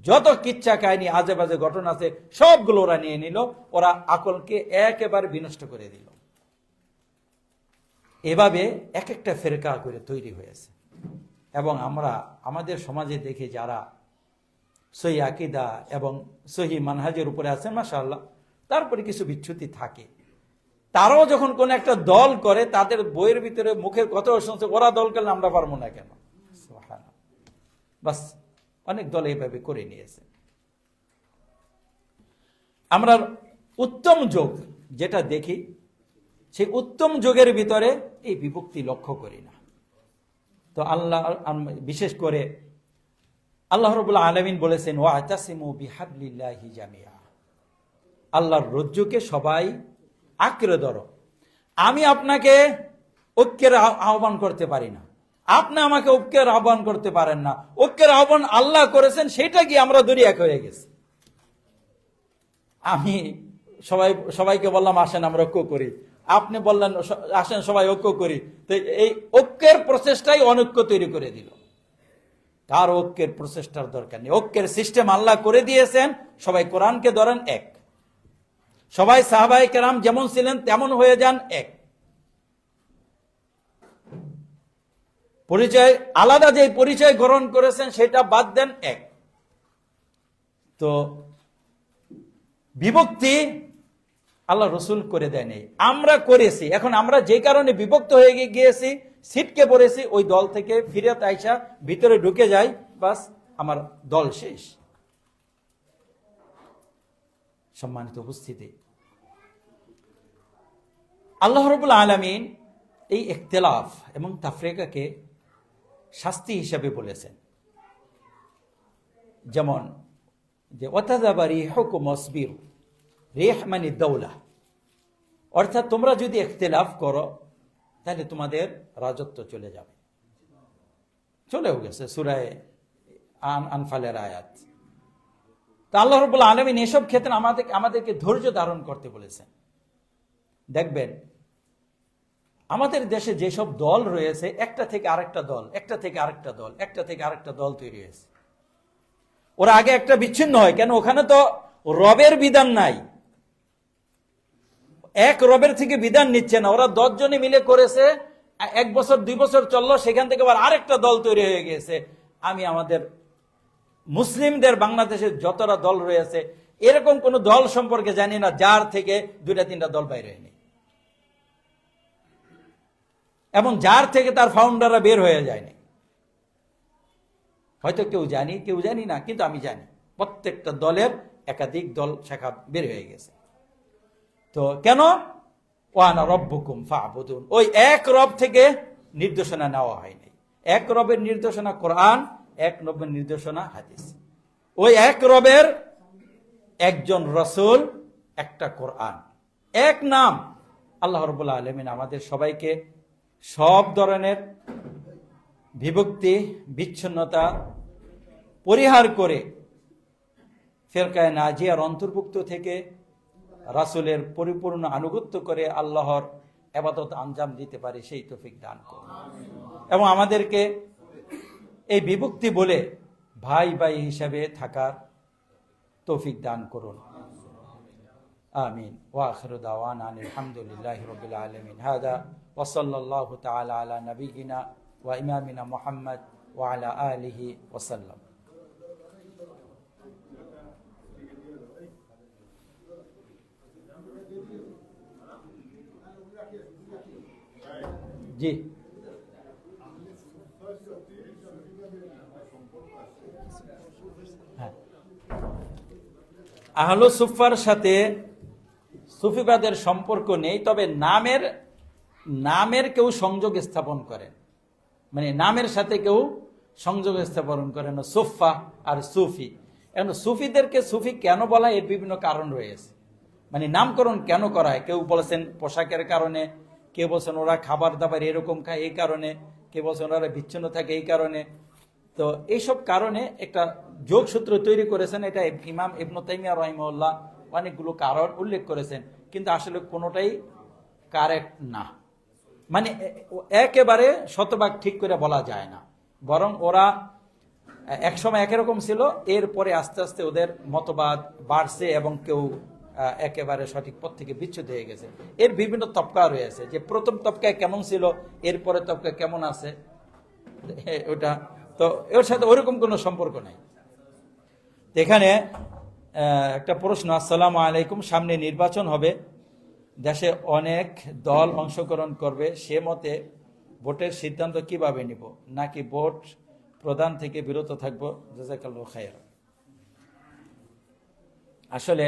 Speaker 2: যত কিচ্ছা কাহিনী আজে বাজে ঘটনা আছে সবগুলো ওরা নিয়ে নিল, ওরা আকলকে একেবারে বিনষ্ট করে দিল। এভাবে এক একটা ফেরকা করে তৈরি হয়েছে। এবং আমরা আমাদের সমাজে দেখি যারা সহি আকীদা এবং সহি মানহাজের উপরে আছেন মাশাআল্লাহ, তারপরে কিছু বিচ্যুতি থাকে, তারাও যখন কোন একটা দল করে তাদের বইয়ের ভিতরে মুখের কথা শুনছে, ওরা দল করলে আমরা পারবো না কেন? বাস, অনেক দল এইভাবে করে নিয়েছে। আমরা উত্তম যুগ যেটা দেখি, সেই উত্তম যুগের ভিতরে এই বিভক্তি লক্ষ্য করি না। তো আল্লাহ বিশেষ করে আল্লাহ রাব্বুল আলামিন বলেছেন, ওয়াতাসিমু বিহাবলিল্লাহি জামিআ, আল্লাহর রজ্জুকে সবাই আঁকড়ে ধরো। আমি আপনাকে ঐক্যের আহ্বান করতে পারি না, আপনি আমাকে ঐক্যের আহ্বান করতে পারেন না। ঐক্যের আহ্বান আল্লাহ করেছেন, সেটা কি আমরা দুই এক হয়ে গেছি। আমি সবাইকে বললাম আসেন আমরা ঐক্য করি, আপনি বললেন আসেন সবাই ঐক্য করি, তো এই ঐক্যের প্রচেষ্টাই অনৈক্য তৈরি করে দিল। কার ঐক্যের প্রচেষ্টার দরকার নেই, ঐক্যের সিস্টেম আল্লাহ করে দিয়েছেন। সবাই কোরআনকে ধরেন এক, সবাই সাহাবায়ে কেরাম যেমন ছিলেন তেমন হয়ে যান এক, পরিচয় আলাদা যে পরিচয় গ্রহণ করেছেন সেটা বাদ দেন এক। তো বিভক্তি আল্লাহ রসুল করে দেয় নেই, আমরা করেছি। এখন আমরা যে কারণে বিভক্ত হয়ে গিয়েছি, ছিটকে পড়েছি, ওই দল থেকে ফিরত আইসা ভিতরে ঢুকে যাই, বাস আমার দল শেষ। সম্মানিত উপস্থিতি, আল্লাহ রাব্বুল আলামিন এই ইখতিলাফ এবং তাফরিকাকে শাস্তি হিসেবে বলেছেন। যেমন যে ওয়াতাযাবারি হুকুম ওয়াসবির, রিহ মানে দৌলা, অর্থাৎ তোমরা যদি ইখতিলাফ করো তাহলে তোমাদের রাজত্ব চলে যাবে, চলেও গেছে সূরা আনফালের আয়াত। তা আল্লাহ রাব্বুল আলামিন এসব ক্ষেত্রে আমাদেরকে ধৈর্য ধারণ করতে বলেছেন। দেখবেন আমাদের দেশে যেসব দল রয়েছে, একটা থেকে আরেকটা দল, একটা থেকে আরেকটা দল, একটা থেকে আরেকটা দল তৈরি হয়েছে। ওরা আগে একটা বিচ্ছিন্ন হয় কেন? ওখানে তো রবের বিধান নাই, এক রবের থেকে বিধান নিচ্ছে না, ওরা 10 জনে মিলে করেছে, 1 বছর 2 বছর চললো, সেখান থেকে আবার আরেকটা দল তৈরি হয়ে গিয়েছে। আমি আমাদের মুসলিমদের বাংলাদেশের যতটা দল রয়েছে এরকম কোন দল সম্পর্কে জানি না যার থেকে 2-3টা দল বাইরে হয়নি, এবং যার থেকে তার ফাউন্ডাররা বের হয়ে যায়নি। হয়তো কেউ জানি না, কিন্তু আমি জানি প্রত্যেকটা দলের একাধিক দল শাখা বের হয়ে গেছে। তো কেন? ওয়ানা রব্বুকুম ফা'বুদুন, ওই এক রব থেকে নির্দেশনা নেওয়া হয়নি। এক রবের নির্দেশনা কোরআন, এক রবের নির্দেশনা হাদিস। ওই এক রবের একজন রাসূল, একটা কোরআন, এক নাম। আল্লাহ রাব্বুল আলামিন আমাদের সবাইকে সব ধরনের বিভক্তি বিচ্ছিন্নতা পরিহার করে ফিরকায়ে নাজিয়ার অন্তর্ভুক্ত থেকে রাসূলের পরিপূর্ণ আনুগত্য করে আল্লাহর ইবাদত আঞ্জাম দিতে পারে সেই তৌফিক দান করুন, এবং আমাদেরকে এই বিভক্তি বলে ভাই ভাই হিসাবে থাকার তৌফিক দান করুন। আমিন। ওয়া আখিরু দাওয়ানা আলহামদুলিল্লাহি রাব্বিল আলামিন। হাদা ওয়া সাল্লাল্লাহু তাআলা আলা নাবিয়িনা ওয়া ইমামিনা মুহাম্মদ ওয়া আলা আলিহি ওয়া সাল্লাম। জি, হ্যাঁ, আহলে সুফার সাথে সুফিবাদের সম্পর্ক নেই, তবে নামের কেউ সংযোগ স্থাপন করেন, মানে নামের সাথে কেউ সংযোগ স্থাপন করেন সুফা আর সুফি। এখন সুফিদেরকে সুফি কেন বলা, এর বিভিন্ন কারণ রয়েছে, মানে নামকরণ কেন করা হয়। কেউ বলেছেন পোশাকের কারণে, কেউ বলছেন ওরা খাবার দাবার এরকম খায় এই কারণে, কেউ বলছেন ওরা বিচ্ছিন্ন থাকে এই কারণে। তো এইসব কারণে একটা যোগসূত্র তৈরি করেছেন, এটা ইমাম ইবনে তাইমিয়া রাহিমাহুল্লাহ অনেকগুলো কারণ উল্লেখ করেছেন, কিন্তু আসলে কোনোটাই কারেক্ট না, মানে একেবারে শতভাগ ঠিক করে বলা যায় না। বরং ওরা একসময় একরকম ছিল, এরপরে আস্তে আস্তে ওদের মতবাদ বাড়ছে এবং কেউ একেবারে সঠিক পথ থেকে বিচ্যুত হয়ে গেছে। এর বিভিন্ন তবকা রয়েছে, যে প্রথম তবকায় কেমন ছিল, এরপরে তবকা কেমন আছে, ওটা তো এর সাথে ওরকম কোনো সম্পর্ক নাই। এখানে একটা প্রশ্ন, আসসালামু আলাইকুম, সামনে নির্বাচন হবে, দেশে অনেক দল অংশগ্রহণ করবে, সে মতে ভোটের সিদ্ধান্ত কিভাবে নিব, নাকি ভোট প্রদান থেকে বিরত থাকবো? জাযাকাল্লাহু খায়র। আসলে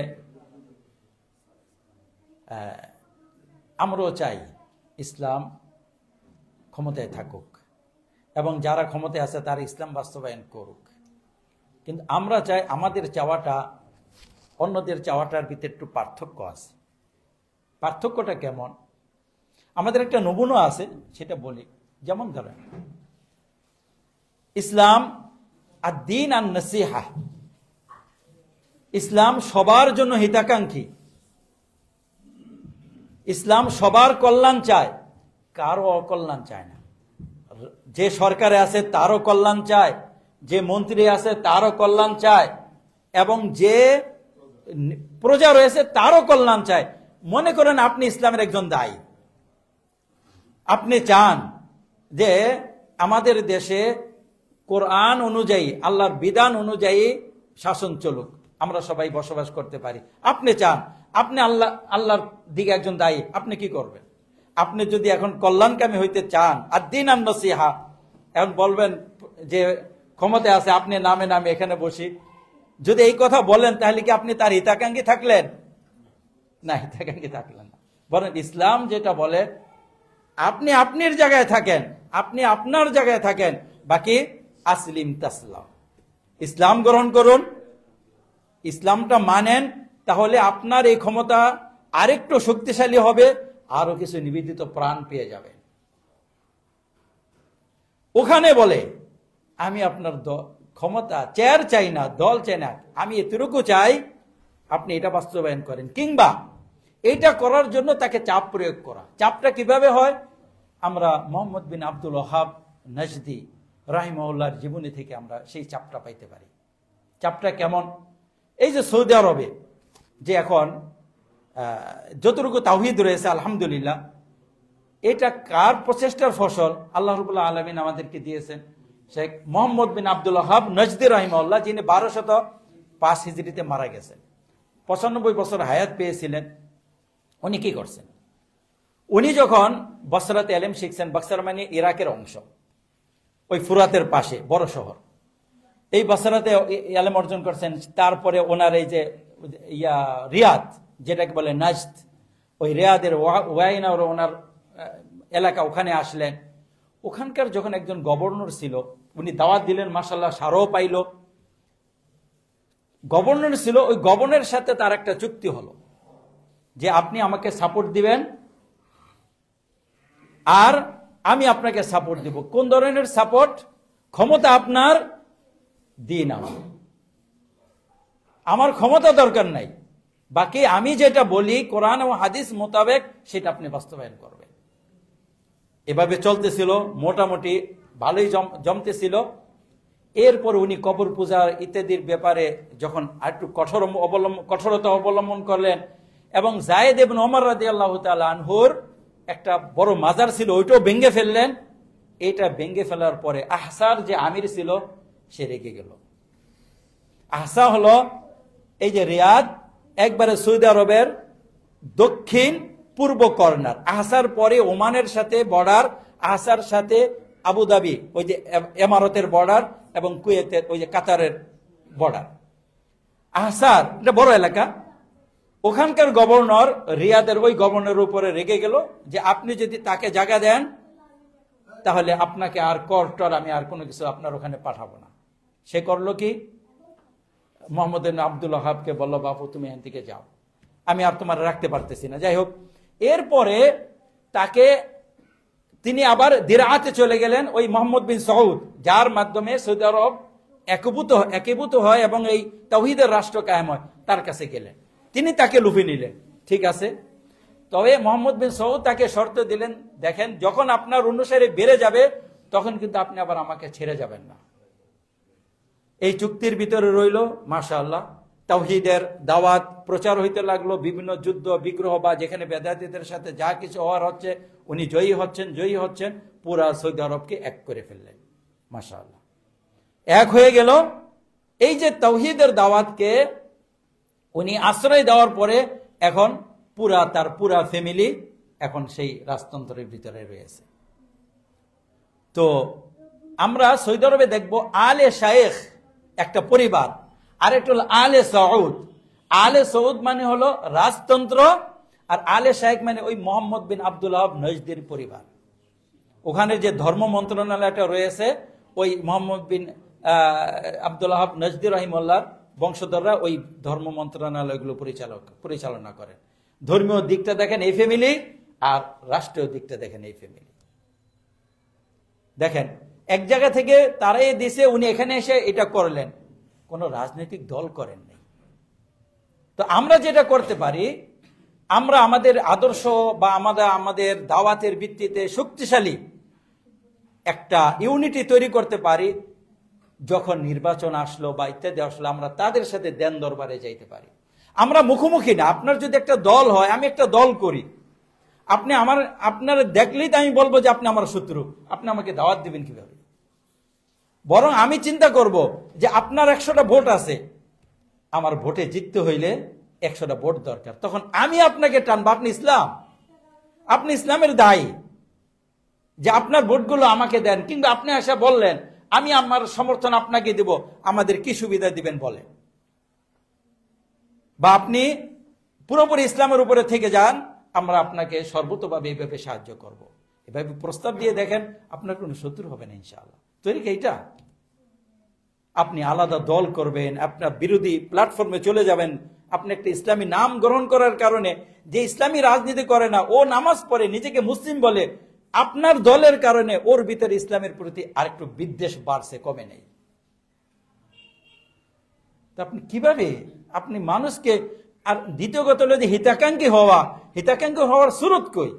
Speaker 2: আমরাও চাই ইসলাম ক্ষমতায় থাকুক এবং যারা ক্ষমতায় আছে তারা ইসলাম বাস্তবায়ন করুক, কিন্তু আমরা চাই আমাদের চাওয়াটা অন্যদের চাওয়াটার ভিতরে একটু পার্থক্য আছে। পার্থক্যটা কেমন? আমাদের একটা নমুনা আছে, সেটা বলি। যেমন ধরেন, ইসলাম আদ-দীন আন-নাসিহা, ইসলাম সবার জন্য হিতাকাঙ্ক্ষী, ইসলাম সবার কল্যাণ চায়, কারো অকল্যাণ চায় না। যে সরকারে আছে তারও কল্যাণ চায়, যে মন্ত্রী আছে তারও কল্যাণ চায়, এবং যে প্রজা রয়েছে তারও কল্যাণ চায়। মনে করেন আপনি ইসলামের একজন দায়ী, আপনি চান যে আমাদের দেশে কোরআন অনুযায়ী, আল্লাহর বিধান অনুযায়ী শাসন চলুক, আমরা সবাই বসবাস করতে পারি। আপনি চান, আপনি আল্লাহর দিকে একজন দায়ী, আপনি কি করবেন? আপনি যদি এখন কল্যাণকামী হইতে চান, আদ-দীন আন-নাসিহা, এখন বলবেন যে ক্ষমতা আছে, আপনি নামে নামে এখানে বসি, যদি এই কথা বলেন তাহলে কি আপনি তার হিতাকাঙ্ক্ষী থাকলেন? না, হিতাকাঙ্ক্ষী থাকলেন না। বরং ইসলাম যেটা বলে, আপনি আপনার জায়গায় থাকেন, আপনি আপনার জায়গায় থাকেন, বাকি আসলিম তাসলাম, ইসলাম গ্রহণ করুন, ইসলামটা মানেন, তাহলে আপনার এই ক্ষমতা আরেকটু শক্তিশালী হবে, আরো কিছু নিবেদিত প্রাণ পেয়ে যাবে। ওখানে বলে আমি আপনার ক্ষমতা চেয়ার চাই না, দল চাই না, আমি এতটুকু চাই আপনি এটা বাস্তবায়ন করেন, কিংবা এটা করার জন্য তাকে চাপ প্রয়োগ করা। চাপটা কিভাবে হয়? আমরা মোহাম্মদ বিন আব্দুল ওয়াহাব নজদি রাহিমাহুল্লাহর জীবনী থেকে আমরা সেই চাপটা পাইতে পারি। চাপটা কেমন? এই যে সৌদি আরবে যে এখন যতটুকু তাওহীদ রয়েছে, আলহামদুলিল্লাহ, এটা কার প্রচেষ্টার ফসল? আল্লাহ রাব্বুল আলামিন আমাদেরকে দিয়েছেন। শেখ মোহাম্মদ বিন আব্দুল ওয়াহাব নজদি রাহিমাহুল্লাহ, যিনি 1205 হিজরিতে মারা গেছেন, 95 বছর হায়াত পেয়েছিলেন। উনি কি করছেন? উনি যখন বসরাতে এলেম শিখছেন, বসরা মানে ইরাকের অংশ, ওই ফুরাতের পাশে বড় শহর, এই বসরাতে এলেম অর্জন করছেন। তারপরে ওনার এই যে রিয়াদ, যেটাকে বলে নাজদ, ওই রিয়াদের ওয়াইনা ওনার এলাকা, ওখানে আসলেন। ওখানকার যখন একজন গভর্নর ছিল, উনি দাওয়াত দিলেন, মাশাআল্লাহ, সারাও পাইল। গভর্নর ছিল, ওই গভর্নরের সাথে তার একটা চুক্তি হলো যে আপনি আমাকে সাপোর্ট দিবেন আর আমি আপনাকে সাপোর্ট দিব। কোন ধরনের সাপোর্ট? ক্ষমতা আপনার, দিন আমার ক্ষমতা দরকার নাই, বাকি আমি যেটা বলি কোরআন ও হাদিস মোতাবেক সেটা আপনি বাস্তবায়ন করবেন। এভাবে চলতেছিল, মোটামুটি ভালোই জমতেছিল। এরপর উনি কবর পূজা ইত্যাদির ব্যাপারে যখন একটু কঠোরতা অবলম্বন করলেন, এবং যায়েদ ইবনে ওমর রাদিয়াল্লাহু তাআলা আনহুর একটা বড় মাজার ছিল, ওইটাও ভেঙে ফেললেন। এটা ভেঙে ফেলার পরে আহসার যে আমির ছিল সে রেগে গেল। আহসা হলো এই যে রিয়াদ, একবারে সৌদি আরবের দক্ষিণ পূর্ব কর্নার। আহসার পরে ওমানের সাথে বর্ডার, আহসার সাথে আবুধাবি ওই যে এমারতের বর্ডার এবং কুয়েতের ওই যে কাতারের বর্ডার। আহসার এটা বড় এলাকা। ওখানকার গভর্নর রিয়াদের ওই গভর্নরের উপরে রেগে গেল যে আপনি যদি তাকে জায়গা দেন তাহলে আপনাকে আর করটর আমি আর কোনো কিছু আপনার ওখানে পাঠাবো না। সে করলো কি, মোহাম্মদ আব্দুল ওয়াহাবকে বলল, বাপু তুমি এখান থেকে যাও, আমি আর তোমার রাখতে পারতেছি না। যাই হোক, এরপরে তাকে তিনি আবার দিরাতে চলে গেলেন ওই মোহাম্মদ বিন সৌদ, যার মাধ্যমে সৌদি আরব একীভূত হয় এবং এই তাওহীদের রাষ্ট্র কায়েম হয়, তার কাছে গেলেন। তিনি তাকে লুফে নিলেন, ঠিক আছে। তবে মোহাম্মদ বিন সৌদ তাকে শর্ত দিলেন, দেখেন যখন আপনার অনুসারে বেড়ে যাবে তখন কিন্তু আপনি আবার আমাকে ছেড়ে যাবেন না। এই চুক্তির ভিতরে রইল মাশাআল্লাহ তাওহীদের দাওয়াত প্রচার হইতে লাগলো। বিভিন্ন যুদ্ধ বিগ্রহ বা যেখানে বেদাতীদের সাথে যা কিছু হওয়ার হচ্ছে উনি জয়ী হচ্ছেন, পুরা সৌদি আরবকে এক করে ফেললেন। মাশাআল্লাহ, এক হয়ে গেল। এই যে তাওহীদের দাওয়াতকে উনি আশ্রয় দেওয়ার পরে এখন তার পুরা ফ্যামিলি এখন সেই রাজতন্ত্রের ভিতরে রয়েছে। তো আমরা সৌদি আরবে দেখব আলে শায়েখ একটা পরিবার, আর একটা হলো আলে সৌদ। আলে সৌদ মানে হলো রাজতন্ত্র, আর আলে শায়েখ মানে ওই মোহাম্মদ বিন আব্দুল ওয়াহাব নজদির পরিবার। ওখানে যে ধর্ম মন্ত্রণালয়টা রয়েছে ওই মোহাম্মদ বিন আব্দুল ওয়াহাব নজদি রহিমউল্লাহর বংশধররা ওই ধর্ম মন্ত্রণালয়গুলো পরিচালনা করেন। ধর্মীয় দিকটা দেখেন এই ফ্যামিলি, আর রাষ্ট্রীয় দিকটা দেখেন এই ফ্যামিলি। দেখেন এক জায়গা থেকে তারাই দিছে, উনি এখানে এসে এটা করলেন, কোন রাজনৈতিক দল করেন নাই। তো আমরা যেটা করতে পারি, আমরা আমাদের আদর্শ বা আমাদের দাওয়াতের ভিত্তিতে শক্তিশালী একটা ইউনিটি তৈরি করতে পারি। যখন নির্বাচন আসলো বা ইত্যাদি আসলো, আমরা তাদের সাথে দেন দরবারে যাইতে পারি। আমরা মুখোমুখি না। আপনার যদি একটা দল হয়, আমি একটা দল করি, আপনার দেখলেই তো আমি বলবো যে আপনি আমার শত্রু, আপনি আমাকে দাওয়াত দিবেন কিভাবে? বরং আমি চিন্তা করব যে আপনার 100টা ভোট আছে, আমার ভোটে জিততে হইলে 100টা ভোট দরকার। তখন আমি আপনাকে টানবো, আপনি ইসলামের দায়ী, যে আপনার ভোটগুলো আমাকে দেন। কিন্তু আপনি এসে বললেন আমি আমার সমর্থন আপনাকে দেব, আমাদের কি সুবিধা দিবেন বলেন? বা আপনি পুরোপুরি ইসলামের উপরে থেকে যান, আমরা আপনাকে সর্বতভাবে এইভাবে সাহায্য করব। এভাবে প্রস্তাব দিয়ে দেখেন, আপনার কোনো শত্রু হবে না ইনশাআল্লাহ। তৈরি এইটা আপনি আলাদা দল করবেন, আপনার বিরোধী প্ল্যাটফর্মে চলে যাবেন। আপনি একটা ইসলামী নাম গ্রহণ করার কারণে, যে ইসলামী রাজনীতি করে না, ও নামাজ পড়ে নিজেকে মুসলিম বলে, আপনার দলের কারণে ওর ভিতরে ইসলামের প্রতি আরেকটু বিদ্বেষ বাড়ছে, কমে নেই। আপনি কিভাবে আপনি মানুষকে, আর দ্বিতীয় কথা হলো যে হিতাকাঙ্ক্ষী হওয়ার সুরত কই?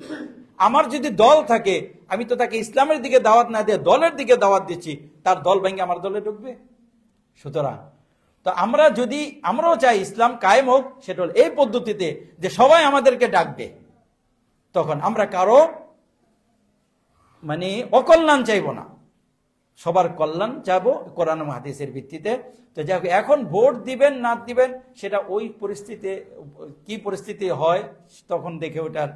Speaker 2: আমার যদি দল থাকে, আমি তো তাকে ইসলামের দিকে দাওয়াত না দিয়ে দলের দিকে দাওয়াত দিচ্ছি, তার দল ভেঙে আমার দলে ঢুকবে। সুতরাং তো আমরাও চাই ইসলাম কায়েম হোক, সেটা হল এই পদ্ধতিতে যে সবাই আমাদেরকে ডাকবে। তখন আমরা কারো অকল্যাণ চাইবো না, সবার কল্যাণ চাইবো কোরআন ও হাদিসের ভিত্তিতে। তো যাই হোক, এখন ভোট দিবেন না দিবেন সেটা ওই কি পরিস্থিতি হয় তখন দেখে ওটার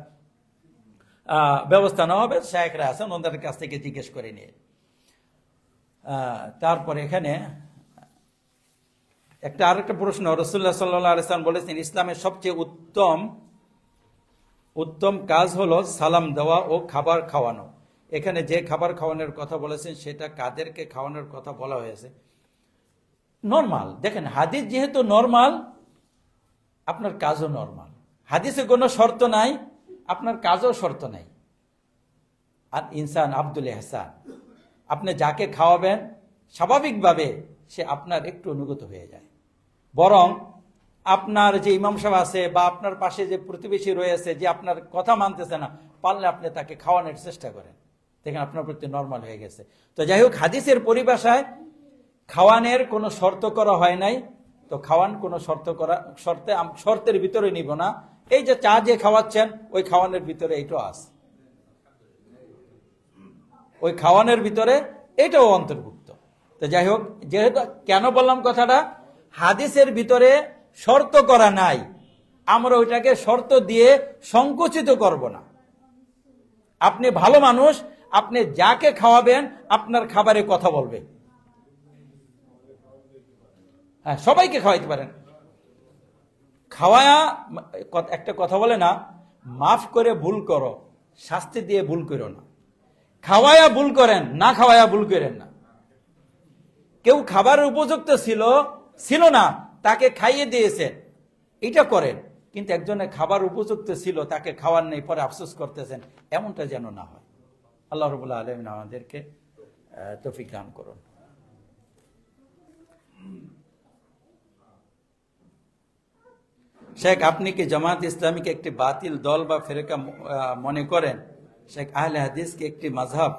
Speaker 2: ব্যবস্থা নেওয়া হবে। শায়েখরা আছেন, ওনাদের কাছ থেকে জিজ্ঞেস করে নিয়ে। তারপরে এখানে আরেকটা প্রশ্ন, রাসূলুল্লাহ সাল্লাল্লাহু আলাইহি ওয়াসাল্লাম বলেছেন ইসলামের সবচেয়ে উত্তম কাজ হলো সালাম দেওয়া ও খাবার খাওয়ানো। এখানে যে খাবার খাওয়ানোর কথা বলেছেন সেটা কাদেরকে খাওয়ানোর কথা বলা হয়েছে? নরমাল। দেখেন হাদিস যেহেতু নরমাল, আপনার কাজও নরমাল। হাদিসে কোনো শর্ত নাই, আপনার কাজও শর্ত নাই। আর ইনসান আব্দুল ইহসান, আপনি যাকে খাওয়াবেন স্বাভাবিকভাবে সে আপনার একটু অনুগত হয়ে যায়। বরং আপনার যে ইমাম সাহেব আছে বা আপনার পাশে যে প্রতিবেশী রয়েছে, যে আপনার কথা মানতেছে না, পারলে আপনি তাকে খাওয়ানোর চেষ্টা করেন, দেখেন আপনার প্রতি নরমাল হয়ে গেছে। তো যাই হোক, হাদিসের পরিভাষায় খাওয়ানোর কোনো শর্ত করা হয় নাই। তো খাওয়ান কোনো শর্তের ভিতরে নিব না। এই যে চা যে খাওয়াচ্ছেন, ওই খাওয়ানোর ভিতরে এইটাও আছে, ওই খাওয়ানোর ভিতরে এটাও অন্তর্ভুক্ত। তো যাই হোক, যেহেতু কেন বললাম কথাটা, হাদিসের ভিতরে শর্ত করা নাই, আমরা ওইটাকে শর্ত দিয়ে সংকুচিত করব না। আপনি ভালো মানুষ, আপনি যাকে খাওয়াবেন আপনার খাবারে কথা বলবে। হ্যাঁ, সবাইকে খাওয়াইতে পারেন। খাওয়ায়া একটা কথা বলে না, মাফ করে ভুল করো, শাস্তি দিয়ে ভুল করো না। খাওয়ায়া ভুল করেন, না খাওয়ায়া ভুল করেন না। কেউ খাবারের উপযুক্ত ছিল না, তাকে খাইয়ে দিয়েছে, এটা করেন। কিন্তু একজনের খাবার উপযুক্ত ছিল, তাকে খাওয়ার নেই, পরে আফসোস করতেছেন, এমনটা যেন না হয়। আল্লাহ রাব্বুল আলামিন আমাদেরকে তৌফিক দান করুন। শেখ, আপনি কি জামাত ইসলামীকে একটি বাতিল দল বা ফিরকা মনে করেন? শেখ, আহলে হাদিসকে একটি মাযহাব